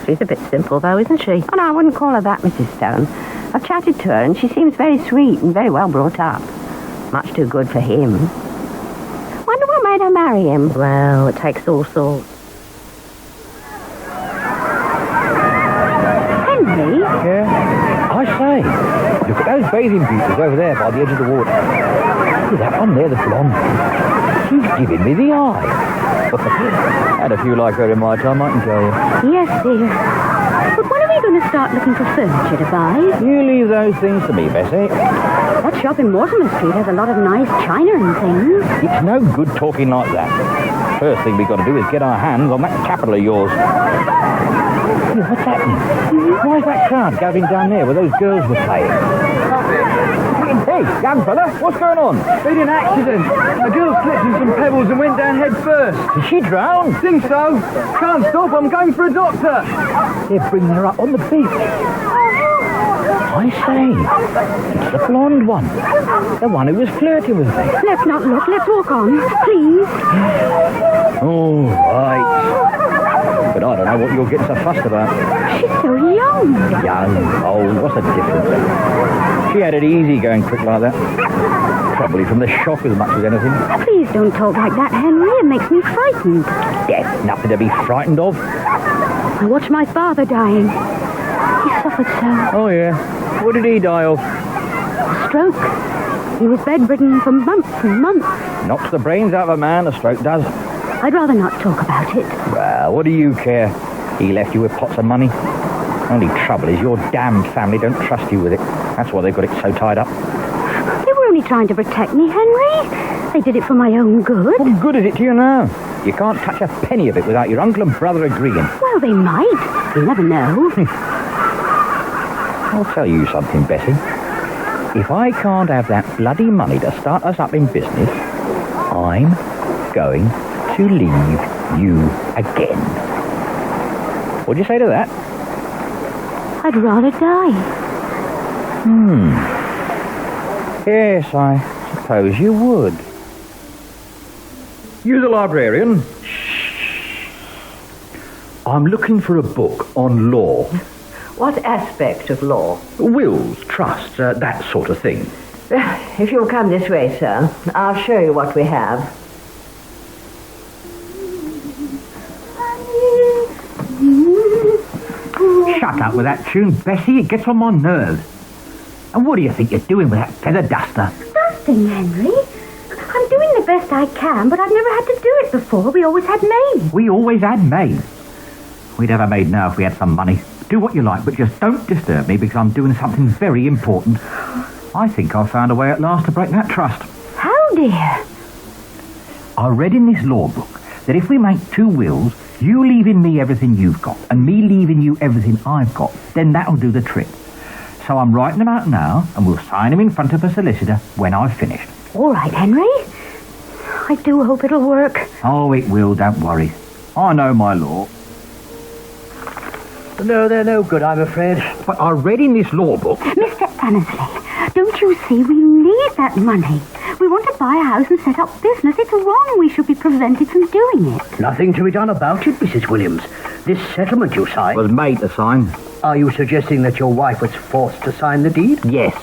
She's a bit simple, though, isn't she? Oh, no, I wouldn't call her that, Mrs. Stone. I've chatted to her, and she seems very sweet and very well brought up. Much too good for him. Wonder what made her marry him. Well, it takes all sorts. Henry? Yeah? I say, look at those bathing beauties over there by the edge of the water. Look at that one there, the blonde. She's giving me the eye. Had a few like her in my time, I can tell you. Yes, dear. But when are we going to start looking for furniture to buy? You leave those things to me, Bessie. That shop in Mortimer Street has a lot of nice china and things. It's no good talking like that. First thing we've got to do is get our hands on that capital of yours. Hey, what's happening? Why's that crowd gathering down there where those girls were playing? Hey, young fella, what's going on? Been an accident. A girl slipped in some pebbles and went down head first. Is she drowned? Think so. Can't stop, I'm going for a doctor. They're bringing her up on the beach. I say, it's the blonde one. The one who was flirting with me. Let's not look. Let's walk on, please. All right. But I don't know what you're getting so fussed about. She's so young. Young, old, what's the difference? She had it easy going quick like that. Probably from the shock as much as anything. Please don't talk like that, Henry. It makes me frightened. There's nothing to be frightened of. I watched my father dying. He suffered so. Oh, yeah. What did he die of? A stroke. He was bedridden for months and months. Knocks the brains out of a man, a stroke does. I'd rather not talk about it. Well, what do you care? He left you with pots of money. Only trouble is your damned family don't trust you with it. That's why they've got it so tied up. They were only trying to protect me, Henry. They did it for my own good. What good is it to you now? You can't touch a penny of it without your uncle and brother agreeing. Well, they might. You never know. I'll tell you something, Bessie. If I can't have that bloody money to start us up in business, I'm going to leave you again. What'd you say to that? I'd rather die. Yes, I suppose you would. You the librarian? I'm looking for a book on law. What aspect of law? Wills, trusts, that sort of thing. If you'll come this way, sir, I'll show you what we have. Shut up with that tune, Bessie. It gets on my nerves. And what do you think you're doing with that feather duster? Dusting, Henry? I'm doing the best I can, but I've never had to do it before. We always had maids. We always had maids. We'd have a maid now if we had some money. Do what you like, but just don't disturb me because I'm doing something very important. I think I've found a way at last to break that trust. How, dear? I read in this law book that if we make 2 wills, you leaving me everything you've got and me leaving you everything I've got, then that'll do the trick. So I'm writing them out now and we'll sign them in front of a solicitor when I've finished. All right, Henry. I do hope it'll work. Oh, it will, don't worry. I know my law. No, they're no good, I'm afraid. But I read in this law book... Mr. Annesley, don't you see we need that money? We want to buy a house and set up business. It's wrong we should be prevented from doing it. Nothing to be done about it, Mrs. Williams. This settlement you signed... was made to sign. Are you suggesting that your wife was forced to sign the deed? Yes.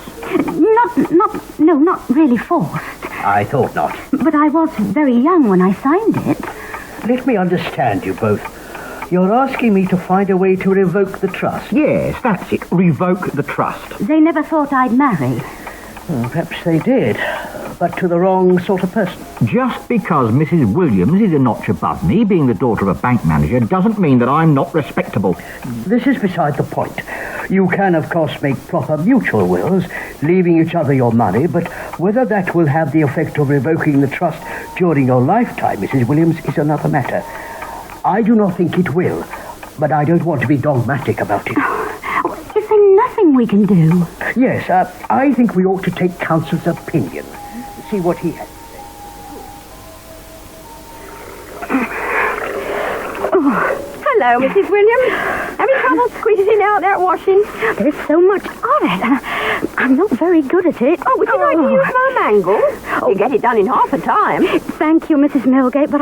Not really forced. I thought not. But I was very young when I signed it. Let me understand you both. You're asking me to find a way to revoke the trust? Yes, that's it. Revoke the trust. They never thought I'd marry. Well, perhaps they did, but to the wrong sort of person. Just because Mrs. Williams is a notch above me, being the daughter of a bank manager, doesn't mean that I'm not respectable. This is beside the point. You can, of course, make proper mutual wills, leaving each other your money, but whether that will have the effect of revoking the trust during your lifetime, Mrs. Williams, is another matter. I do not think it will, but I don't want to be dogmatic about it. Is there nothing we can do? Yes, I think we ought to take counsel's opinion. See what he has to say. Hello, Mrs. Williams. Having trouble squeezing out that washing? There's so much of it. I'm not very good at it. Oh, would you like to use my mangle? You get it done in half the time. Thank you, Mrs. Millgate, but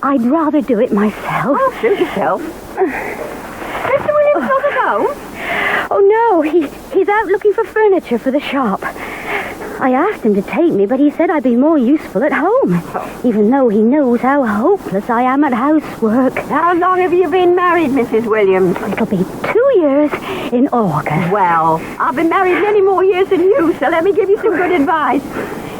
I'd rather do it myself. Oh, suit yourself. Mr. Williams not at home? Oh, no, he's out looking for furniture for the shop. I asked him to take me, but he said I'd be more useful at home, even though he knows how hopeless I am at housework. How long have you been married, Mrs. Williams? It'll be 2 years in August. Well, I've been married many more years than you, so let me give you some good advice.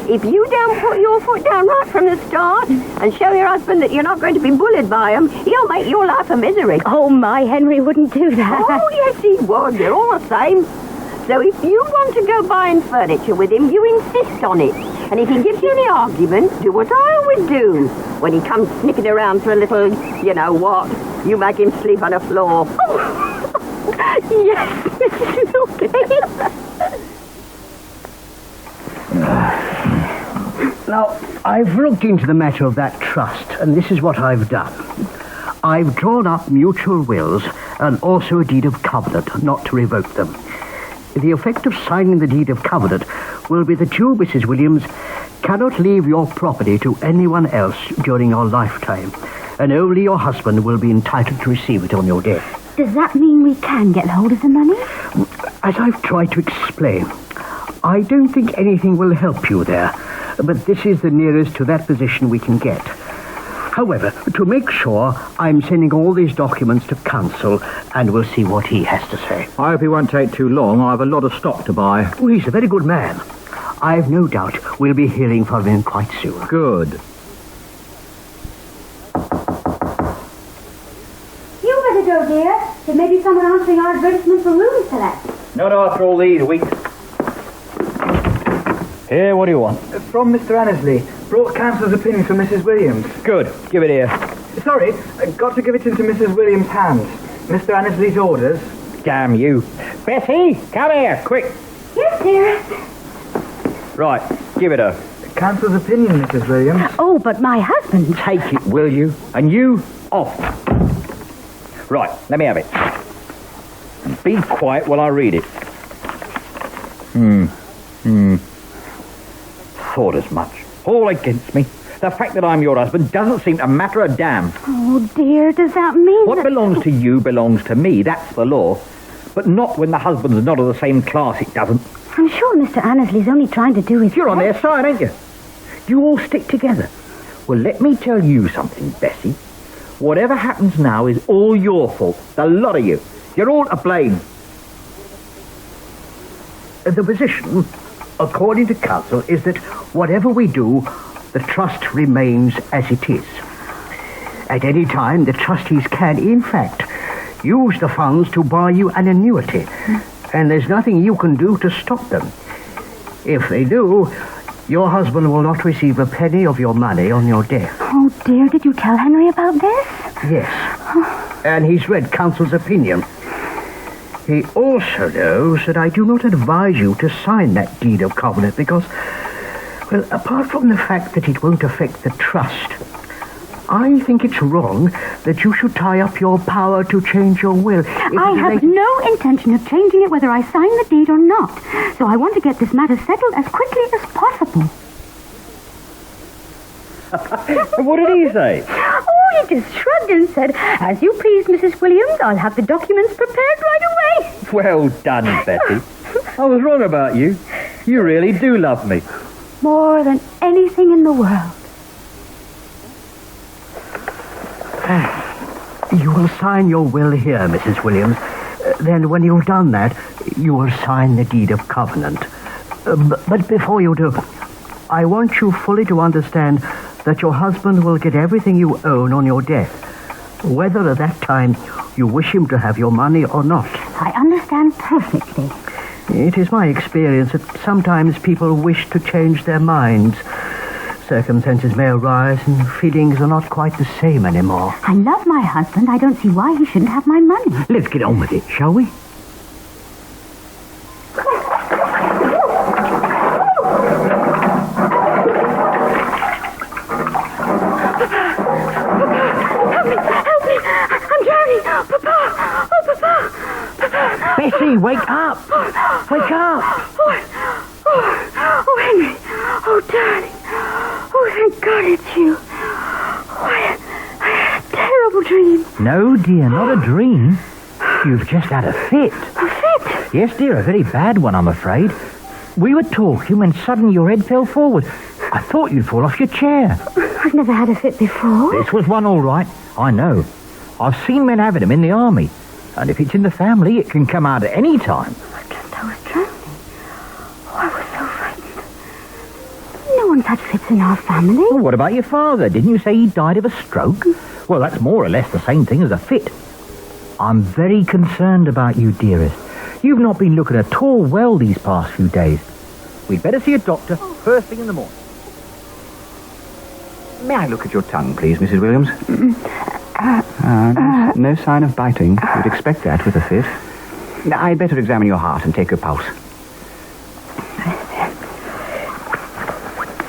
If you don't put your foot down right from the start and show your husband that you're not going to be bullied by him, he'll make your life a misery. Oh, my Henry wouldn't do that. Oh, yes, he would. You're all the same. So if you want to go buying furniture with him, you insist on it. And if he gives you any argument, do what I always do. When he comes sniffing around for a little, you know what, you make him sleep on the floor. Oh. Yes, Mrs. Millgate. Now, I've looked into the matter of that trust, and this is what I've done. I've drawn up mutual wills and also a deed of covenant not to revoke them. The effect of signing the deed of covenant will be that you, Mrs. Williams, cannot leave your property to anyone else during your lifetime, and only your husband will be entitled to receive it on your death. Does that mean we can get hold of the money? As I've tried to explain, I don't think anything will help you there, but this is the nearest to that position we can get. However, to make sure, I'm sending all these documents to counsel, and we'll see what he has to say. I hope it won't take too long. I have a lot of stock to buy. Oh, he's a very good man. I've no doubt we'll be hearing from him quite soon. Good. You better go, dear. There may be someone answering our advertisement for rooms to let. Not after all these weeks. Here, what do you want? From Mr. Annesley. Brought counsel's opinion from Mrs. Williams. Good. Give it here. Sorry, got to give it into Mrs. Williams' hands. Mr. Annesley's orders. Damn you. Bessie, come here, quick. Yes, dear. Right, give it her. Counsel's opinion, Mrs. Williams. Oh, but my husband... Take it, will you? And you, off. Right, let me have it. And be quiet while I read it. Thought as much. All against me. The fact that I'm your husband doesn't seem to matter a damn. Oh, dear, does that mean What belongs to you belongs to me. That's the law. But not when the husband's not of the same class, it doesn't. I'm sure Mr. Annesley's only trying to do his You're on best. their side, ain't you? You all stick together. Well, let me tell you something, Bessie. Whatever happens now is all your fault. The lot of you. You're all to blame. The position, according to council, is that whatever we do, the trust remains as it is. At any time, the trustees can, in fact, use the funds to buy you an annuity, and there's nothing you can do to stop them. If they do, your husband will not receive a penny of your money on your death. Oh, dear, did you tell Henry about this? Yes, and he's read council's opinion. He also knows that I do not advise you to sign that deed of covenant because, well, apart from the fact that it won't affect the trust, I think it's wrong that you should tie up your power to change your will. I have no intention of changing it whether I sign the deed or not. So I want to get this matter settled as quickly as possible. What did he say? Oh, he just shrugged and said, "As you please, Mrs. Williams. I'll have the documents prepared right away." Well done, Bessie. I was wrong about you. You really do love me. More than anything in the world. You will sign your will here, Mrs. Williams. Then when you've done that, you will sign the deed of covenant. But before you do, I want you fully to understand that your husband will get everything you own on your death, whether at that time you wish him to have your money or not. I understand perfectly. It is my experience that sometimes people wish to change their minds. Circumstances may arise and feelings are not quite the same anymore. I love my husband. I don't see why he shouldn't have my money. Let's get on with it, shall we? Help me! I'm drowning! Papa! Oh, Papa! Papa! Bessie, wake up! Wake up! Oh, Henry! Oh, darling! Oh, thank God it's you. Oh, I had a terrible dream. No, dear, not a dream. You've just had a fit. A fit? Yes, dear, a very bad one, I'm afraid. We were talking when suddenly your head fell forward. I thought you'd fall off your chair. I've never had a fit before. This was one all right, I know. I've seen men having them in the army. And if it's in the family, it can come out at any time. I dreamt I was drowning. Oh, I was so frightened. No one's had fits in our family. Well, what about your father? Didn't you say he died of a stroke? Well, that's more or less the same thing as a fit. I'm very concerned about you, dearest. You've not been looking at all well these past few days. We'd better see a doctor first thing in the morning. May I look at your tongue, please, Mrs. Williams? No sign of biting. You'd expect that with a fit. I'd better examine your heart and take your pulse.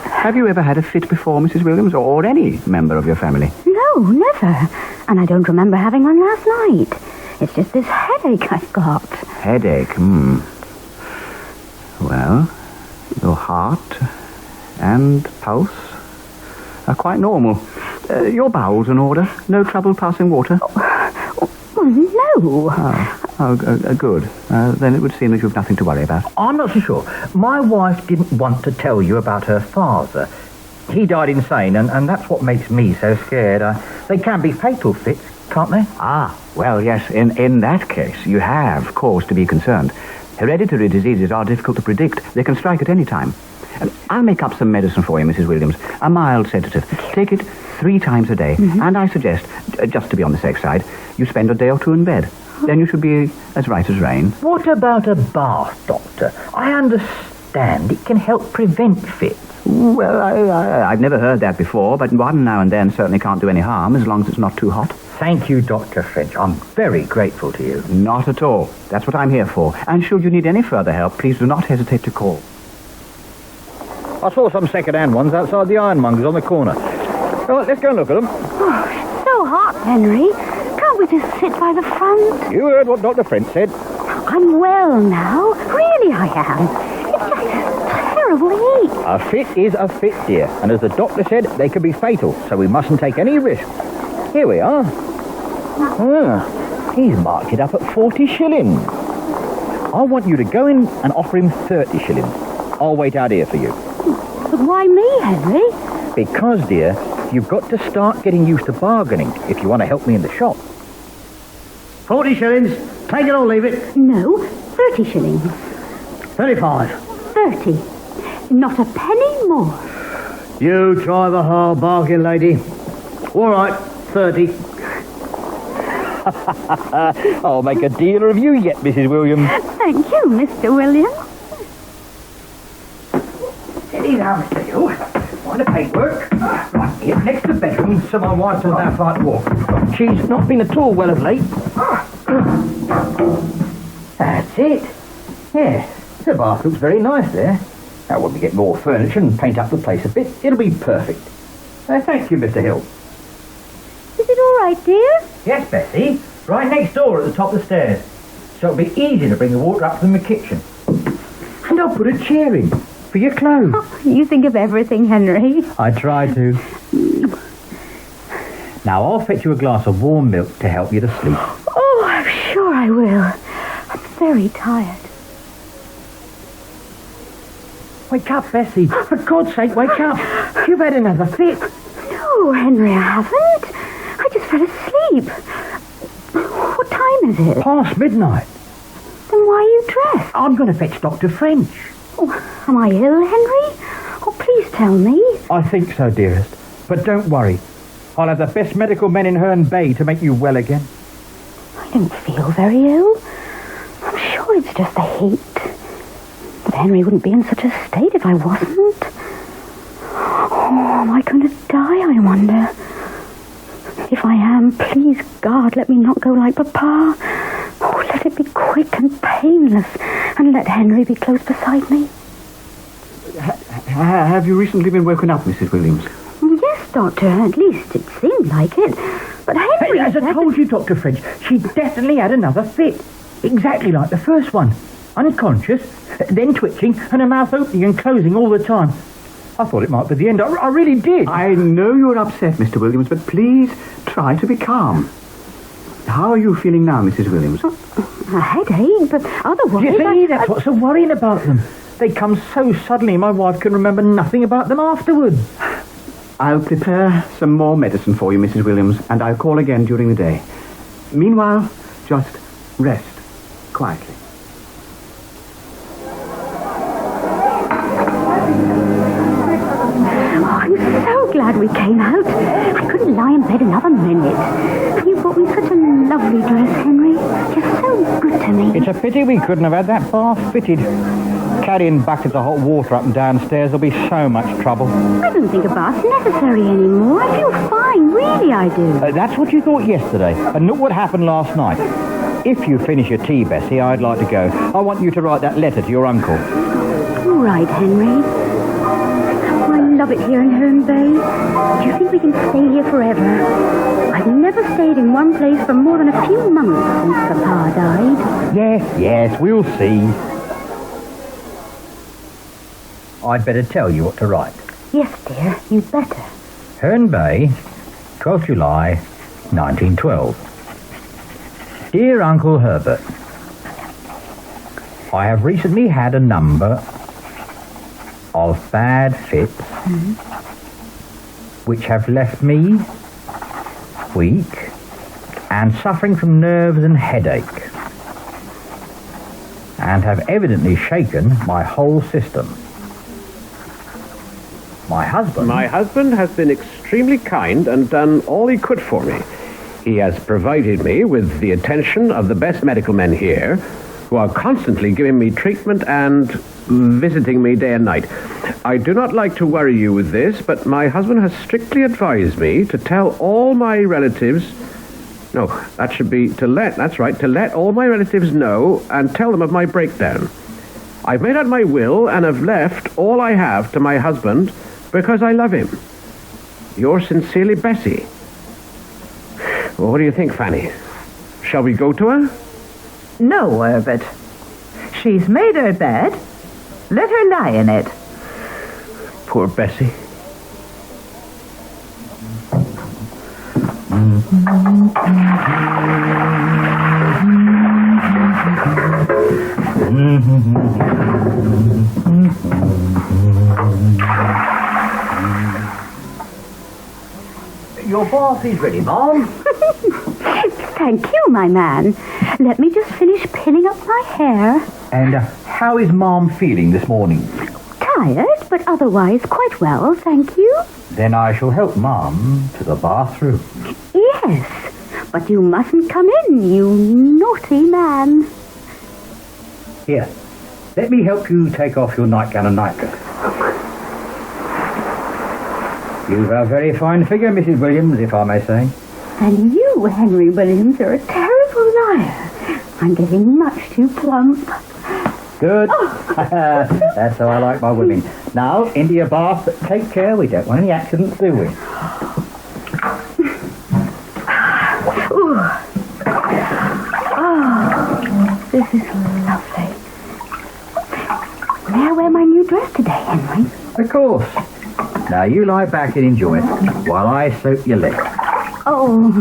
Have you ever had a fit before, Mrs. Williams, or any member of your family? No, never. And I don't remember having one last night. It's just this headache I've got. Headache, Well, your heart and pulse are quite normal. Your bowels in order? No trouble passing water? No. Good. Then it would seem that you've nothing to worry about. I'm not so sure. My wife didn't want to tell you about her father. He died insane, and that's what makes me so scared. They can be fatal fits, can't they? Well, yes, in that case, you have cause to be concerned. Hereditary diseases are difficult to predict. They can strike at any time. I'll make up some medicine for you, Mrs. Williams. A mild sedative. Take it 3 times a day. Mm-hmm. And I suggest, just to be on the safe side, you spend a day or 2 in bed. Then you should be as right as rain. What about a bath, Doctor? I understand it can help prevent fits. Well, I've never heard that before, but one now and then certainly can't do any harm as long as it's not too hot. Thank you, Dr. French. I'm very grateful to you. Not at all. That's what I'm here for. And should you need any further help, please do not hesitate to call. I saw some second-hand ones outside the ironmonger's on the corner. Right, let's go and look at them. Oh, it's so hot, Henry. Can't we just sit by the front? You heard what Dr. French said. I'm well now. Really, I am. It's just a terrible heat. A fit is a fit, dear. And as the doctor said, they can be fatal, so we mustn't take any risk. Here we are. He's marked it up at 40 shillings. I want you to go in and offer him 30 shillings. I'll wait out here for you. But why me, Henry? Because, dear, you've got to start getting used to bargaining if you want to help me in the shop. 40 shillings. Take it or leave it. No, 30 shillings. 35. 30. Not a penny more. You try the hard bargain, lady. All right, 30. I'll make a dealer of you yet, Mrs. Williams. Thank you, Mr. Williams. Steady now, Mr. Hill. Find the paintwork. Right here, next to the bedroom, so my wife doesn't have far to walk. She's not been at all well of late. That's it. Yeah, the bath looks very nice there. Now, when we get more furniture and paint up the place a bit, it'll be perfect. Thank you, Mr. Hill. Is it all right, dear? Yes, Bessie. Right next door at the top of the stairs. So it'll be easy to bring the water up from the kitchen. And I'll put a chair in for your clothes. Oh, you think of everything, Henry. I try to. Now, I'll fetch you a glass of warm milk to help you to sleep. Oh, I'm sure I will. I'm very tired. Wake up, Bessie. For God's sake, wake up. You've had another fit. No, Henry, I haven't. I just fell asleep. What time is it? Past midnight. Then why are you dressed? I'm going to fetch Dr. French. Oh, am I ill, Henry? Oh, please tell me. I think so, dearest. But don't worry. I'll have the best medical men in Herne Bay to make you well again. I don't feel very ill. I'm sure it's just the heat. But Henry wouldn't be in such a state if I wasn't. Oh, am I going to die, I wonder? If I am, please, God, let me not go like Papa. Oh, let it be quick and painless, and let Henry be close beside me. Have you recently been woken up, Mrs. Williams? Yes, Doctor, at least it seemed like it. But Henry... As I told you, Dr. French, she definitely had another fit. Exactly like the first one. Unconscious, then twitching, and her mouth opening and closing all the time. I thought it might be the end. I really did. I know you're upset, Mr. Williams, but please try to be calm. How are you feeling now, Mrs. Williams? A headache, but otherwise... You see, that's what's so worrying about them. They come so suddenly, my wife can remember nothing about them afterwards. I'll prepare some more medicine for you, Mrs. Williams, and I'll call again during the day. Meanwhile, just rest quietly. I'm so glad we came out. I couldn't lie in bed another minute. And you brought me such a lovely dress, Henry. You're so good to me. It's a pity we couldn't have had that bath fitted. Carrying buckets of hot water up and downstairs will be so much trouble. I don't think a bath's necessary anymore. I feel fine, really I do. That's what you thought yesterday. And look what happened last night. If you finish your tea, Bessie, I'd like to go. I want you to write that letter to your uncle. All right, Henry. I love it here in Herne Bay. Do you think we can stay here forever? I've never stayed in one place for more than a few months since Papa died. Yes, we'll see. I'd better tell you what to write. Yes, dear, you'd better. Herne Bay, 12th July, 1912. Dear Uncle Herbert, I have recently had a number of bad fits which have left me weak and suffering from nerves and headache, and have evidently shaken my whole system. My husband has been extremely kind and done all he could for me. He has provided me with the attention of the best medical men here, who are constantly giving me treatment and visiting me day and night. I do not like to worry you with this, but my husband has strictly advised me to tell all my relatives... No, that should be to let all my relatives know and tell them of my breakdown. I've made out my will and have left all I have to my husband because I love him. Yours sincerely, Bessie. Well, what do you think, Fanny? Shall we go to her? No, Herbert. She's made her bed. Let her lie in it. Poor Bessie. Your bath is ready, Mom. Thank you, my man. Let me just finish pinning up my hair. And how is Mom feeling this morning? Tired, but otherwise quite well, thank you. Then I shall help Mom to the bathroom. Yes, but you mustn't come in, you naughty man. Here, let me help you take off your nightgown and nightdress. You've a very fine figure, Mrs. Williams, if I may say. And you, Henry Williams, are a terrible liar. I'm getting much too plump. Good. That's how I like my women. Now, into your bath, but take care. We don't want any accidents, do we? Oh, this is lovely. May I wear my new dress today, Henry? Of course. Now, you lie back and enjoy it while I soak your legs. Oh.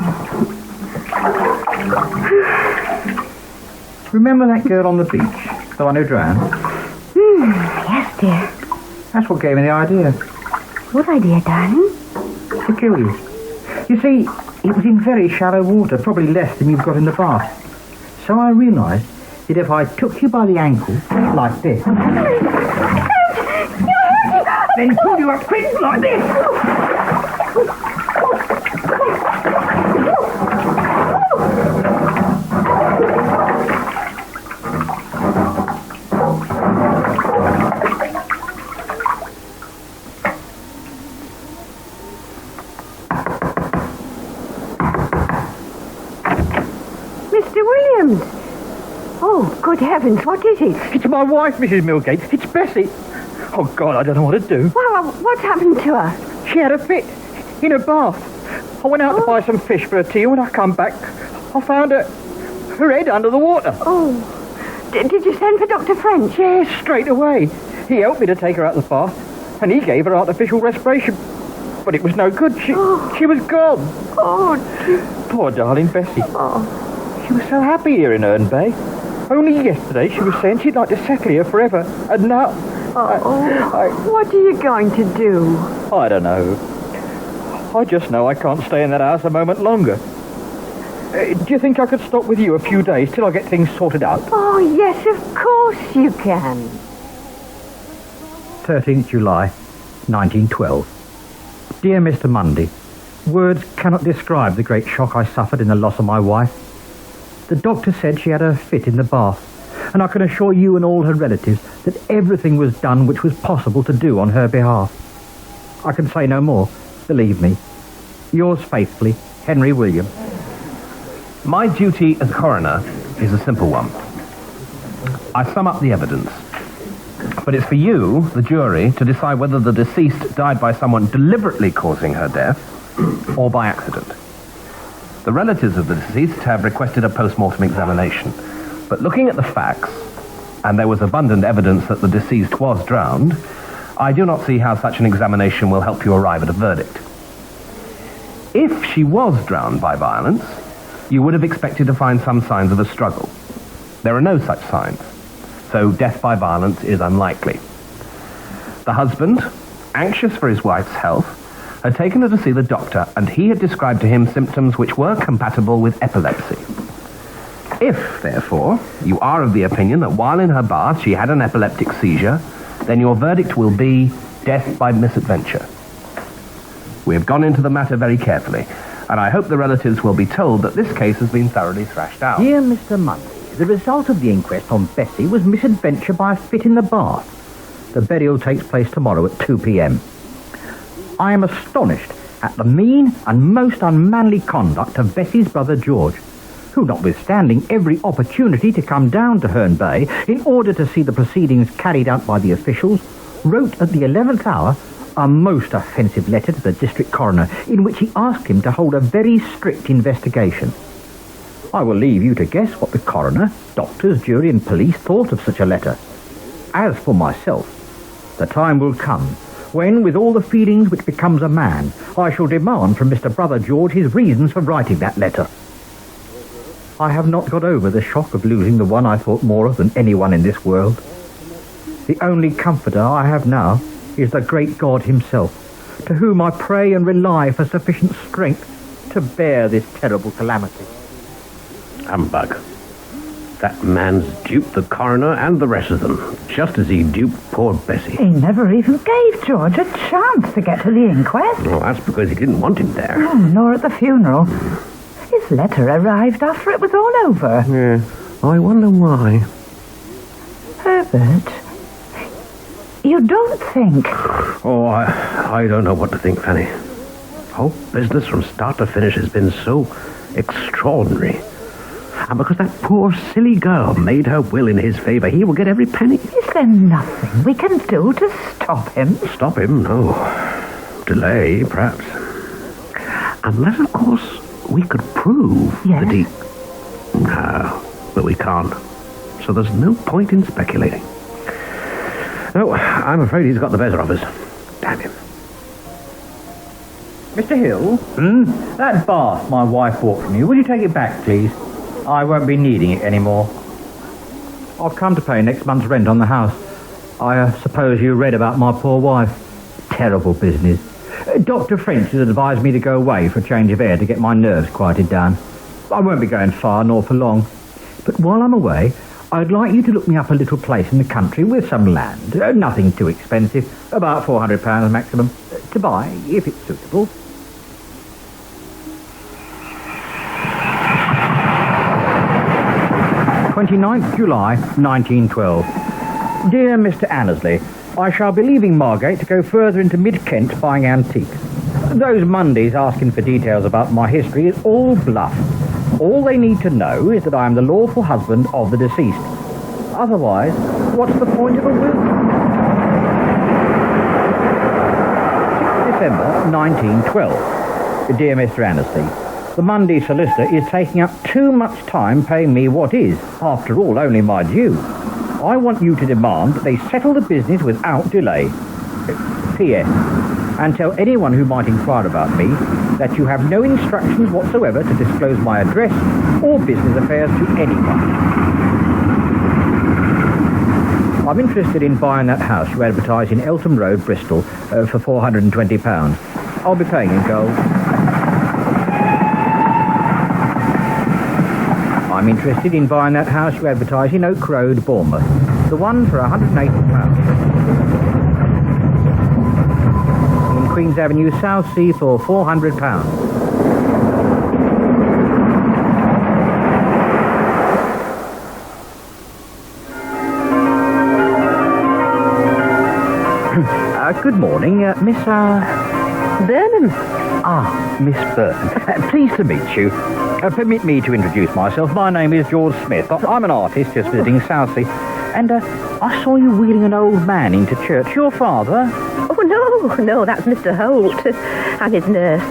Remember that girl on the beach? The one who drowned? Yes, dear. That's what gave me the idea. What idea, darling? To kill you. You see, it was in very shallow water, probably less than you've got in the bath. So I realised that if I took you by the ankle, like this, then pull you up quick, like this. Oh, good heavens, what is it? It's my wife, Mrs. Millgate. It's Bessie. Oh, God, I don't know what to do. Well, what's happened to her? She had a fit in her bath. I went out to buy some fish for her tea, and when I come back, I found her head under the water. Oh. Did you send for Dr. French? Yes, straight away. He helped me to take her out of the bath, and he gave her artificial respiration. But it was no good. She was gone. Oh, poor darling Bessie. Oh. She was so happy here in Herne Bay. Only yesterday she was saying she'd like to settle here forever, and now... What are you going to do? I don't know. I just know I can't stay in that house a moment longer. Do you think I could stop with you a few days till I get things sorted out? Oh, yes, of course you can. 13th July, 1912. Dear Mr. Mundy, words cannot describe the great shock I suffered in the loss of my wife. The doctor said she had a fit in the bath, and I can assure you and all her relatives that everything was done which was possible to do on her behalf. I can say no more, believe me. Yours faithfully, Henry Williams. My duty as coroner is a simple one. I sum up the evidence. But it's for you, the jury, to decide whether the deceased died by someone deliberately causing her death or by accident. The relatives of the deceased have requested a post-mortem examination. But looking at the facts, and there was abundant evidence that the deceased was drowned, I do not see how such an examination will help you arrive at a verdict. If she was drowned by violence, you would have expected to find some signs of a struggle. There are no such signs, so death by violence is unlikely. The husband, anxious for his wife's health, had taken her to see the doctor, and he had described to him symptoms which were compatible with epilepsy. If, therefore, you are of the opinion that while in her bath she had an epileptic seizure, then your verdict will be death by misadventure. We have gone into the matter very carefully, and I hope the relatives will be told that this case has been thoroughly thrashed out. Dear Mr. Mundy, the result of the inquest on Bessie was misadventure by a fit in the bath. The burial takes place tomorrow at 2 p.m. I am astonished at the mean and most unmanly conduct of Bessie's brother George, who, notwithstanding every opportunity to come down to Herne Bay in order to see the proceedings carried out by the officials, wrote at the 11th hour a most offensive letter to the district coroner in which he asked him to hold a very strict investigation. I will leave you to guess what the coroner, doctors, jury and police thought of such a letter. As for myself, the time will come when, with all the feelings which becomes a man, I shall demand from Mr. Brother George his reasons for writing that letter. I have not got over the shock of losing the one I thought more of than anyone in this world. The only comforter I have now is the great God himself, to whom I pray and rely for sufficient strength to bear this terrible calamity. Humbug. That man's duped the coroner and the rest of them, just as he duped poor Bessie. He never even gave George a chance to get to the inquest. Well, that's because he didn't want him there. Oh, nor at the funeral. His letter arrived after it was all over. Yeah, I wonder why. Herbert, you don't think... Oh, I don't know what to think, Fanny. The whole business from start to finish has been so extraordinary. And because that poor silly girl made her will in his favour, he will get every penny. Is there nothing we can do to stop him? Stop him? No. Delay, perhaps. Unless, of course, we could prove that he... No, but we can't. So there's no point in speculating. No, I'm afraid he's got the better of us. Damn him. Mr. Hill? That bath my wife bought from you, will you take it back, please? I won't be needing it anymore. I've come to pay next month's rent on the house. I suppose you read about my poor wife. Terrible business. Dr. French has advised me to go away for a change of air to get my nerves quieted down. I won't be going far nor for long. But while I'm away, I'd like you to look me up a little place in the country with some land. Nothing too expensive. About £400 maximum. To buy, if it's suitable. 29th July, 1912. Dear Mr. Annesley, I shall be leaving Margate to go further into mid-Kent buying antiques. Those Mundies asking for details about my history is all bluff. All they need to know is that I am the lawful husband of the deceased. Otherwise, what's the point of a will? 6th December, 1912. Dear Mr. Annesley, the Mundy solicitor is taking up too much time paying me what is, after all, only my due. I want you to demand that they settle the business without delay. P.S. And tell anyone who might inquire about me that you have no instructions whatsoever to disclose my address or business affairs to anyone. I'm interested in buying that house you advertise in Eltham Road, Bristol, for £420. I'll be paying in gold. I'm interested in buying that house you advertise in Oak Road, Bournemouth. The one for £180. In Queen's Avenue, Southsea for £400. Good morning, Miss, Burnham. Miss Burnham. Pleased to meet you. Permit me to introduce myself. My name is George Smith. I'm an artist just visiting Southsea. And I saw you wheeling an old man into church. Your father? Oh, no, that's Mr. Holt. I'm his nurse.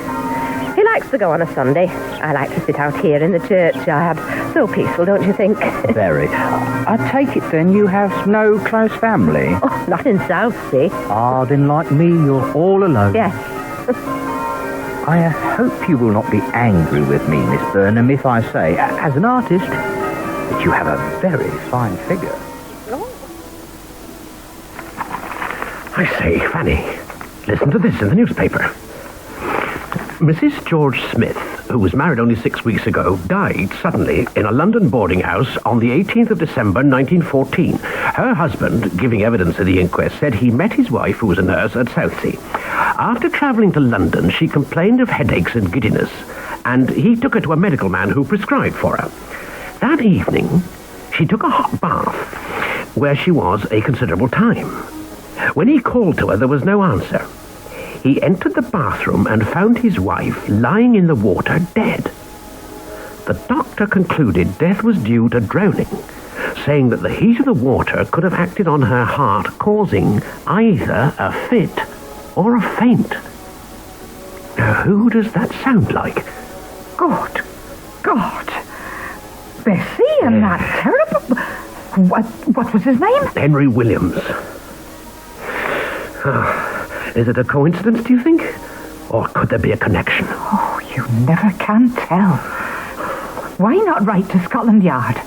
He likes to go on a Sunday. I like to sit out here in the churchyard. So peaceful, don't you think? Very. I take it then you have no close family? Oh, not in Southsea. Then like me, you're all alone. Yes. I hope you will not be angry with me, Miss Burnham, if I say, as an artist, that you have a very fine figure. I say, Fanny, listen to this in the newspaper. Mrs. George Smith, who was married only 6 weeks ago, died suddenly in a London boarding house on the 18th of December, 1914. Her husband, giving evidence at the inquest, said he met his wife, who was a nurse, at Southsea. After travelling to London, she complained of headaches and giddiness, and he took her to a medical man who prescribed for her. That evening, she took a hot bath, where she was a considerable time. When he called to her, there was no answer. He entered the bathroom and found his wife lying in the water, dead. The doctor concluded death was due to drowning, saying that the heat of the water could have acted on her heart, causing either a fit or a faint. Now, who does that sound like? Good God. Bessie and that terrible... What was his name? Henry Williams. Is it a coincidence, do you think? Or could there be a connection? Oh, you never can tell. Why not write to Scotland Yard?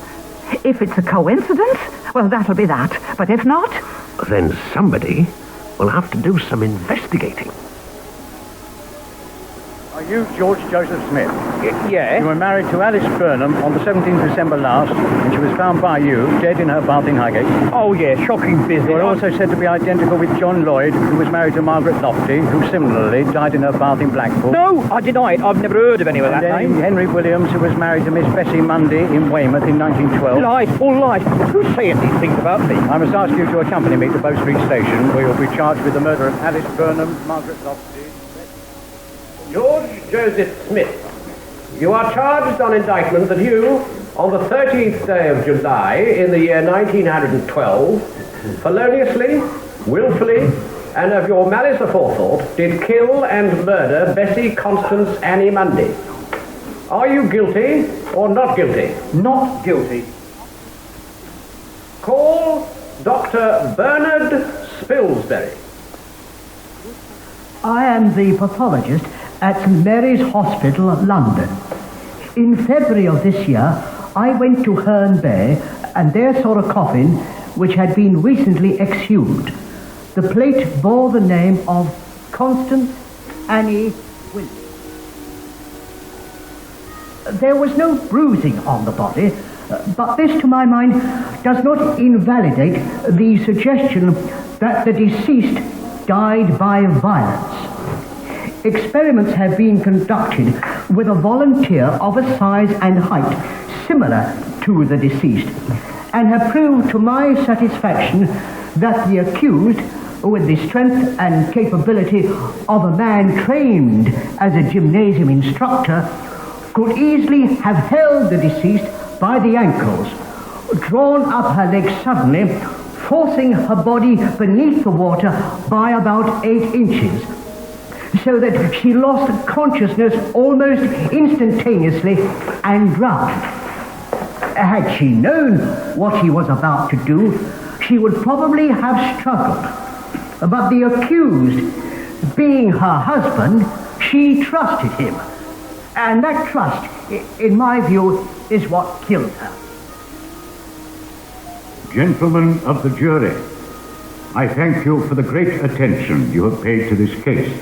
If it's a coincidence, well, that'll be that. But if not... Then somebody will have to do some investigating. Are you George Joseph Smith? Yeah? You were married to Alice Burnham on the 17th of December last, and she was found by you, dead in her bath in Highgate. Oh, yeah, shocking business. You are also said to be identical with John Lloyd, who was married to Margaret Lofty, who similarly died in her bath in Blackpool. No, I deny it. I've never heard of anyone of that And then name. Henry Williams, who was married to Miss Bessie Mundy in Weymouth in 1912. Lies, all lies. Who's saying these things about me? I must ask you to accompany me to Bow Street Station, where you'll be charged with the murder of Alice Burnham, Margaret Lofty. George Joseph Smith, you are charged on indictment that you, on the 13th day of July in the year 1912, feloniously, willfully, and of your malice aforethought, did kill and murder Bessie Constance Annie Mundy. Are you guilty or not guilty? Not guilty. Call Dr. Bernard Spilsbury. I am the pathologist at St Mary's Hospital, London. In February of this year, I went to Herne Bay and there saw a coffin which had been recently exhumed. The plate bore the name of Constance Annie Williams. There was no bruising on the body, but this, to my mind, does not invalidate the suggestion that the deceased died by violence. Experiments have been conducted with a volunteer of a size and height similar to the deceased, and have proved to my satisfaction that the accused, with the strength and capability of a man trained as a gymnasium instructor, could easily have held the deceased by the ankles, drawn up her legs suddenly, forcing her body beneath the water by about 8 inches, so that she lost consciousness almost instantaneously and drowned. Had she known what she was about to do, she would probably have struggled. But the accused, being her husband, she trusted him. And that trust, in my view, is what killed her. Gentlemen of the jury, I thank you for the great attention you have paid to this case,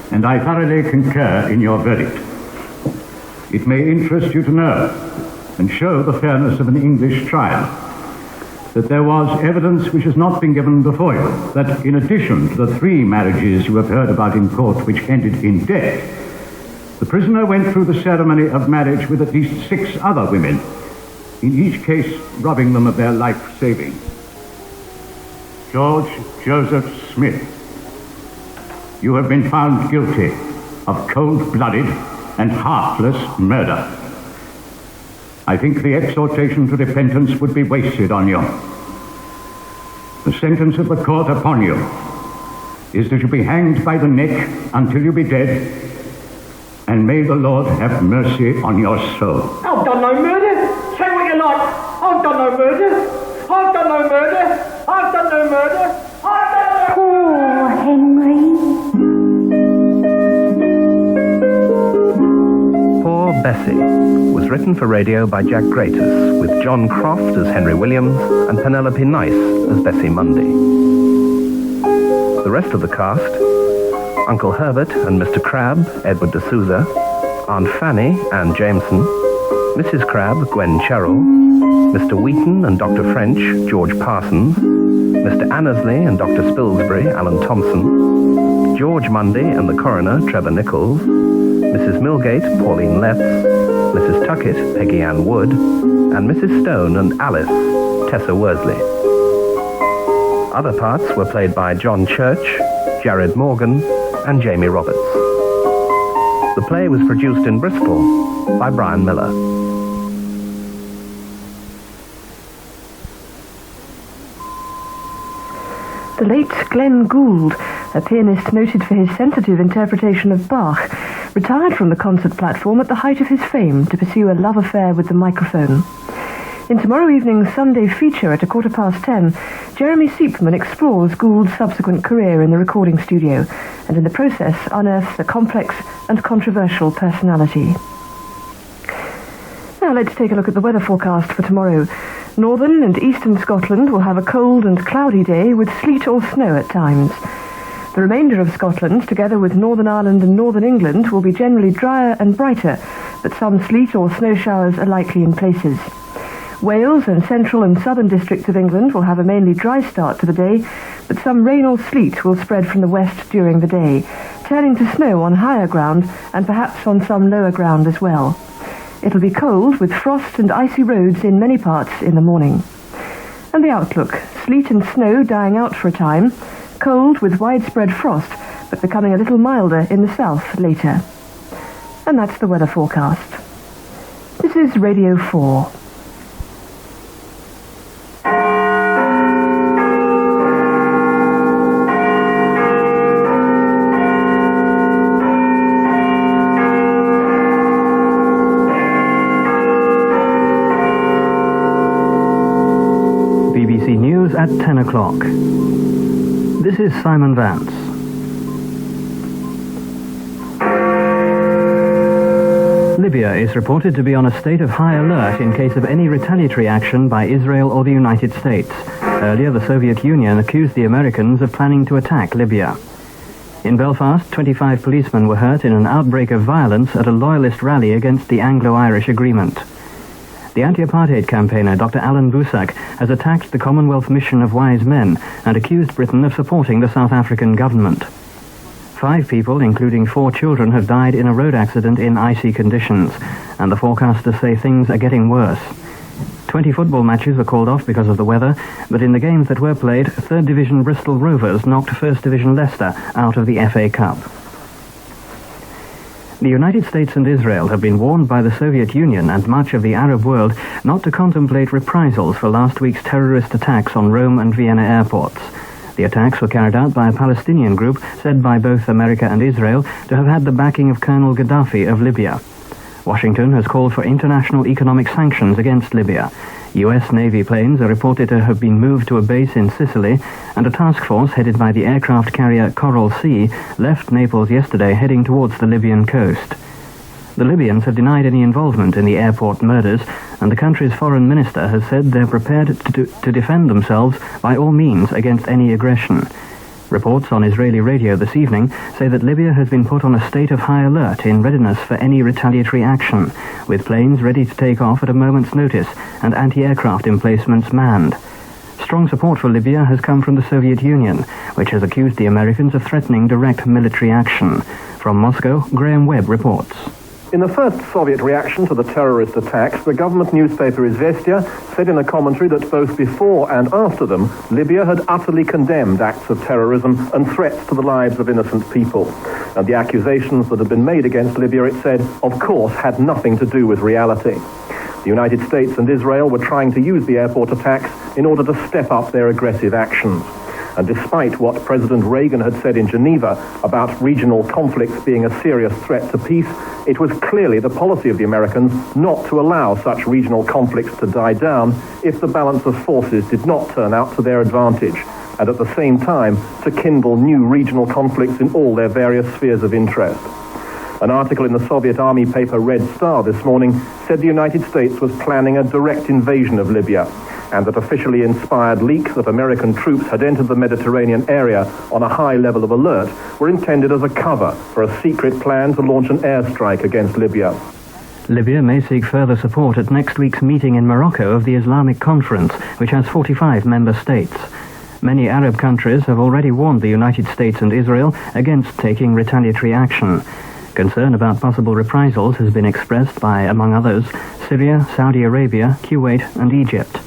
and I thoroughly concur in your verdict. It may interest you to know, and show the fairness of an English trial, that there was evidence which has not been given before you, that in addition to the 3 marriages you have heard about in court which ended in death, the prisoner went through the ceremony of marriage with at least 6 other women, in each case robbing them of their life savings. George Joseph Smith, you have been found guilty of cold-blooded and heartless murder. I think the exhortation to repentance would be wasted on you. The sentence of the court upon you is that you be hanged by the neck until you be dead, and may the Lord have mercy on your soul. I've done no murder. Say what you like. I've done no murder. I've done no murder. I've done no murder. I've done no... Poor Henry. Poor Bessie was written for radio by Jack Gratus, with John Croft as Henry Williams and Penelope Nice as Bessie Mundy. The rest of the cast: Uncle Herbert and Mr. Crabbe, Edward Desouza; Aunt Fanny, Anne Jameson; Mrs. Crabbe, Gwen Cherrell; Mr. Wheaton and Dr. French, George Parsons; Mr. Annesley and Dr. Spilsbury, Alan Thompson; George Mundy and the coroner, Trevor Nichols; Mrs. Millgate, Pauline Letts; Mrs. Tuckett, Peggy Ann Wood; and Mrs. Stone and Alice, Tessa Worsley. Other parts were played by John Church, Jared Morgan, and Jamie Roberts. The play was produced in Bristol by Brian Miller. The late Glenn Gould, a pianist noted for his sensitive interpretation of Bach, retired from the concert platform at the height of his fame to pursue a love affair with the microphone. In tomorrow evening's Sunday feature at 10:15, Jeremy Seepman explores Gould's subsequent career in the recording studio, and in the process unearths a complex and controversial personality. Now let's take a look at the weather forecast for tomorrow. Northern and eastern Scotland will have a cold and cloudy day with sleet or snow at times. The remainder of Scotland, together with Northern Ireland and Northern England, will be generally drier and brighter, but some sleet or snow showers are likely in places. Wales and central and southern districts of England will have a mainly dry start to the day, but some rain or sleet will spread from the west during the day, turning to snow on higher ground and perhaps on some lower ground as well. It'll be cold, with frost and icy roads in many parts in the morning. And the outlook: sleet and snow dying out for a time, cold with widespread frost, but becoming a little milder in the south later. And that's the weather forecast. This is Radio 4. BBC News at 10 o'clock. This is Simon Vance. Libya is reported to be on a state of high alert in case of any retaliatory action by Israel or the United States. Earlier, the Soviet Union accused the Americans of planning to attack Libya. In Belfast, 25 policemen were hurt in an outbreak of violence at a loyalist rally against the Anglo-Irish Agreement. The anti-apartheid campaigner Dr. Alan Boesak has attacked the Commonwealth Mission of Wise Men and accused Britain of supporting the South African government. 5 people, including 4 children, have died in a road accident in icy conditions, and the forecasters say things are getting worse. 20 football matches were called off because of the weather, but in the games that were played, 3rd Division Bristol Rovers knocked 1st Division Leicester out of the FA Cup. The United States and Israel have been warned by the Soviet Union and much of the Arab world not to contemplate reprisals for last week's terrorist attacks on Rome and Vienna airports. The attacks were carried out by a Palestinian group said by both America and Israel to have had the backing of Colonel Gaddafi of Libya. Washington has called for international economic sanctions against Libya. U.S. Navy planes are reported to have been moved to a base in Sicily, and a task force headed by the aircraft carrier Coral Sea left Naples yesterday heading towards the Libyan coast. The Libyans have denied any involvement in the airport murders, and the country's foreign minister has said they're prepared to defend themselves by all means against any aggression. Reports on Israeli radio this evening say that Libya has been put on a state of high alert in readiness for any retaliatory action, with planes ready to take off at a moment's notice and anti-aircraft emplacements manned. Strong support for Libya has come from the Soviet Union, which has accused the Americans of threatening direct military action. From Moscow, Graham Webb reports. In the first Soviet reaction to the terrorist attacks, the government newspaper Izvestia said in a commentary that both before and after them, Libya had utterly condemned acts of terrorism and threats to the lives of innocent people. And the accusations that had been made against Libya, it said, of course, had nothing to do with reality. The United States and Israel were trying to use the airport attacks in order to step up their aggressive actions. And despite what President Reagan had said in Geneva about regional conflicts being a serious threat to peace, it was clearly the policy of the Americans not to allow such regional conflicts to die down if the balance of forces did not turn out to their advantage, and at the same time to kindle new regional conflicts in all their various spheres of interest. An article in the Soviet army paper Red Star this morning said the United States was planning a direct invasion of Libya, and that officially inspired leaks that American troops had entered the Mediterranean area on a high level of alert were intended as a cover for a secret plan to launch an airstrike against Libya. Libya may seek further support at next week's meeting in Morocco of the Islamic Conference, which has 45 member states. Many Arab countries have already warned the United States and Israel against taking retaliatory action. Concern about possible reprisals has been expressed by, among others, Syria, Saudi Arabia, Kuwait and Egypt.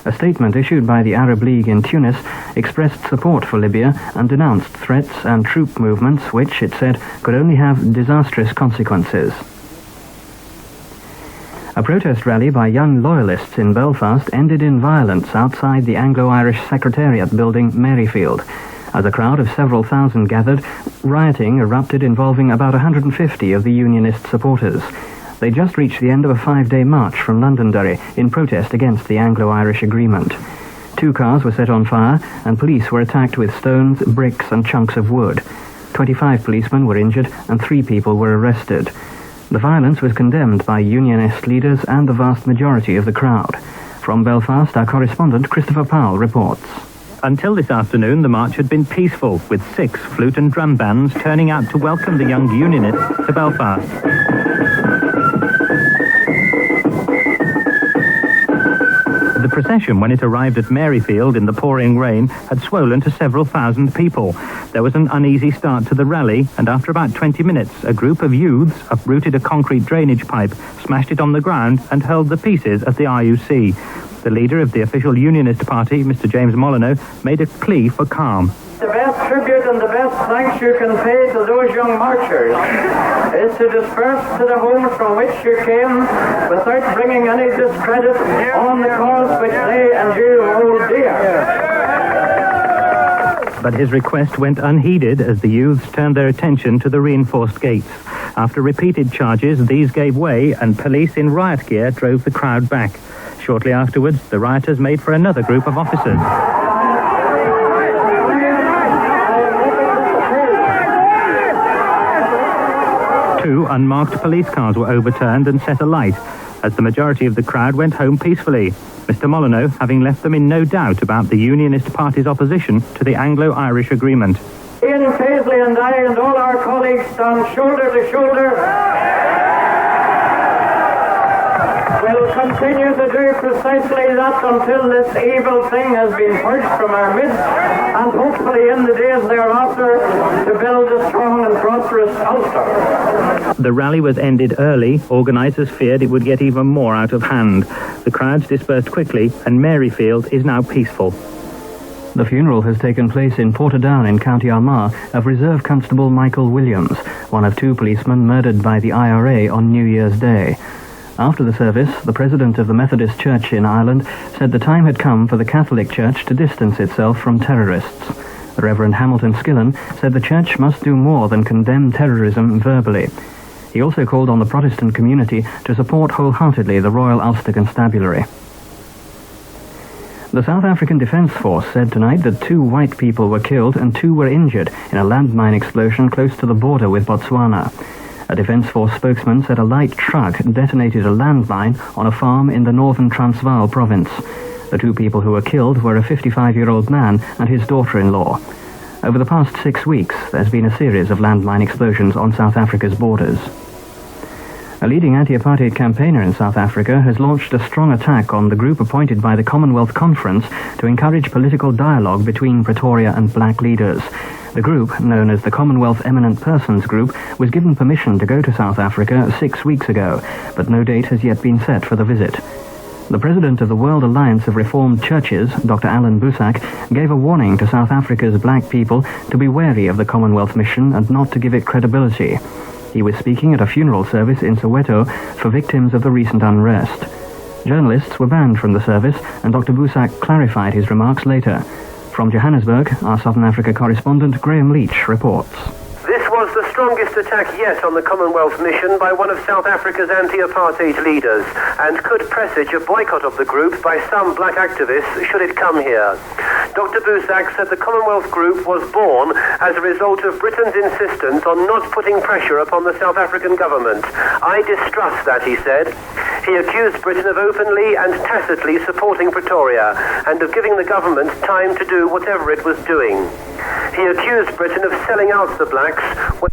A statement issued by the Arab League in Tunis expressed support for Libya and denounced threats and troop movements which, it said, could only have disastrous consequences. A protest rally by young loyalists in Belfast ended in violence outside the Anglo-Irish Secretariat building Maryfield. As a crowd of several thousand gathered, rioting erupted involving about 150 of the Unionist supporters. They just reached the end of a 5-day march from Londonderry in protest against the Anglo-Irish Agreement. 2 cars were set on fire and police were attacked with stones, bricks and chunks of wood. 25 policemen were injured and 3 people were arrested. The violence was condemned by Unionist leaders and the vast majority of the crowd. From Belfast, our correspondent Christopher Powell reports. Until this afternoon, the march had been peaceful, with 6 flute and drum bands turning out to welcome the young Unionists to Belfast. The procession, when it arrived at Maryfield in the pouring rain, had swollen to several thousand people. There was an uneasy start to the rally, and after about 20 minutes, a group of youths uprooted a concrete drainage pipe, smashed it on the ground, and hurled the pieces at the RUC. The leader of the official Unionist party, Mr. James Molyneux, made a plea for calm. The best tribute and the best thanks you can pay to those young marchers is to disperse to the homes from which you came without bringing any discredit on the cause which they and you hold dear. But his request went unheeded as the youths turned their attention to the reinforced gates. After repeated charges, these gave way and police in riot gear drove the crowd back. Shortly afterwards, the rioters made for another group of officers. 2 unmarked police cars were overturned and set alight, as the majority of the crowd went home peacefully, Mr. Molyneux having left them in no doubt about the Unionist Party's opposition to the Anglo-Irish agreement. Ian Paisley and I and all our colleagues stand shoulder to shoulder. We'll continue to do precisely that until this evil thing has been purged from our midst, and hopefully in the days thereafter to build a strong and prosperous Ulster. The rally was ended early. Organisers feared it would get even more out of hand. The crowds dispersed quickly, and Maryfield is now peaceful. The funeral has taken place in Portadown in County Armagh of Reserve Constable Michael Williams, one of 2 policemen murdered by the IRA on New Year's Day. After the service, the president of the Methodist Church in Ireland said the time had come for the Catholic Church to distance itself from terrorists. The Reverend Hamilton Skillen said the Church must do more than condemn terrorism verbally. He also called on the Protestant community to support wholeheartedly the Royal Ulster Constabulary. The South African Defence Force said tonight that 2 white people were killed and 2 were injured in a landmine explosion close to the border with Botswana. A Defence Force spokesman said a light truck detonated a landmine on a farm in the northern Transvaal province. The 2 people who were killed were a 55-year-old man and his daughter-in-law. Over the past 6 weeks, there's been a series of landmine explosions on South Africa's borders. A leading anti-apartheid campaigner in South Africa has launched a strong attack on the group appointed by the Commonwealth Conference to encourage political dialogue between Pretoria and black leaders. The group, known as the Commonwealth Eminent Persons Group, was given permission to go to South Africa 6 weeks ago, but no date has yet been set for the visit. The president of the World Alliance of Reformed Churches, Dr. Alan Busak, gave a warning to South Africa's black people to be wary of the Commonwealth mission and not to give it credibility. He was speaking at a funeral service in Soweto for victims of the recent unrest. Journalists were banned from the service, and Dr. Busak clarified his remarks later. From Johannesburg, our Southern Africa correspondent Graham Leach reports. This was the strongest attack yet on the Commonwealth mission by one of South Africa's anti-apartheid leaders, and could presage a boycott of the group by some black activists should it come here. Dr. Busak said the Commonwealth group was born as a result of Britain's insistence on not putting pressure upon the South African government. I distrust that, he said. He accused Britain of openly and tacitly supporting Pretoria and of giving the government time to do whatever it was doing. He accused Britain of selling out the blacks when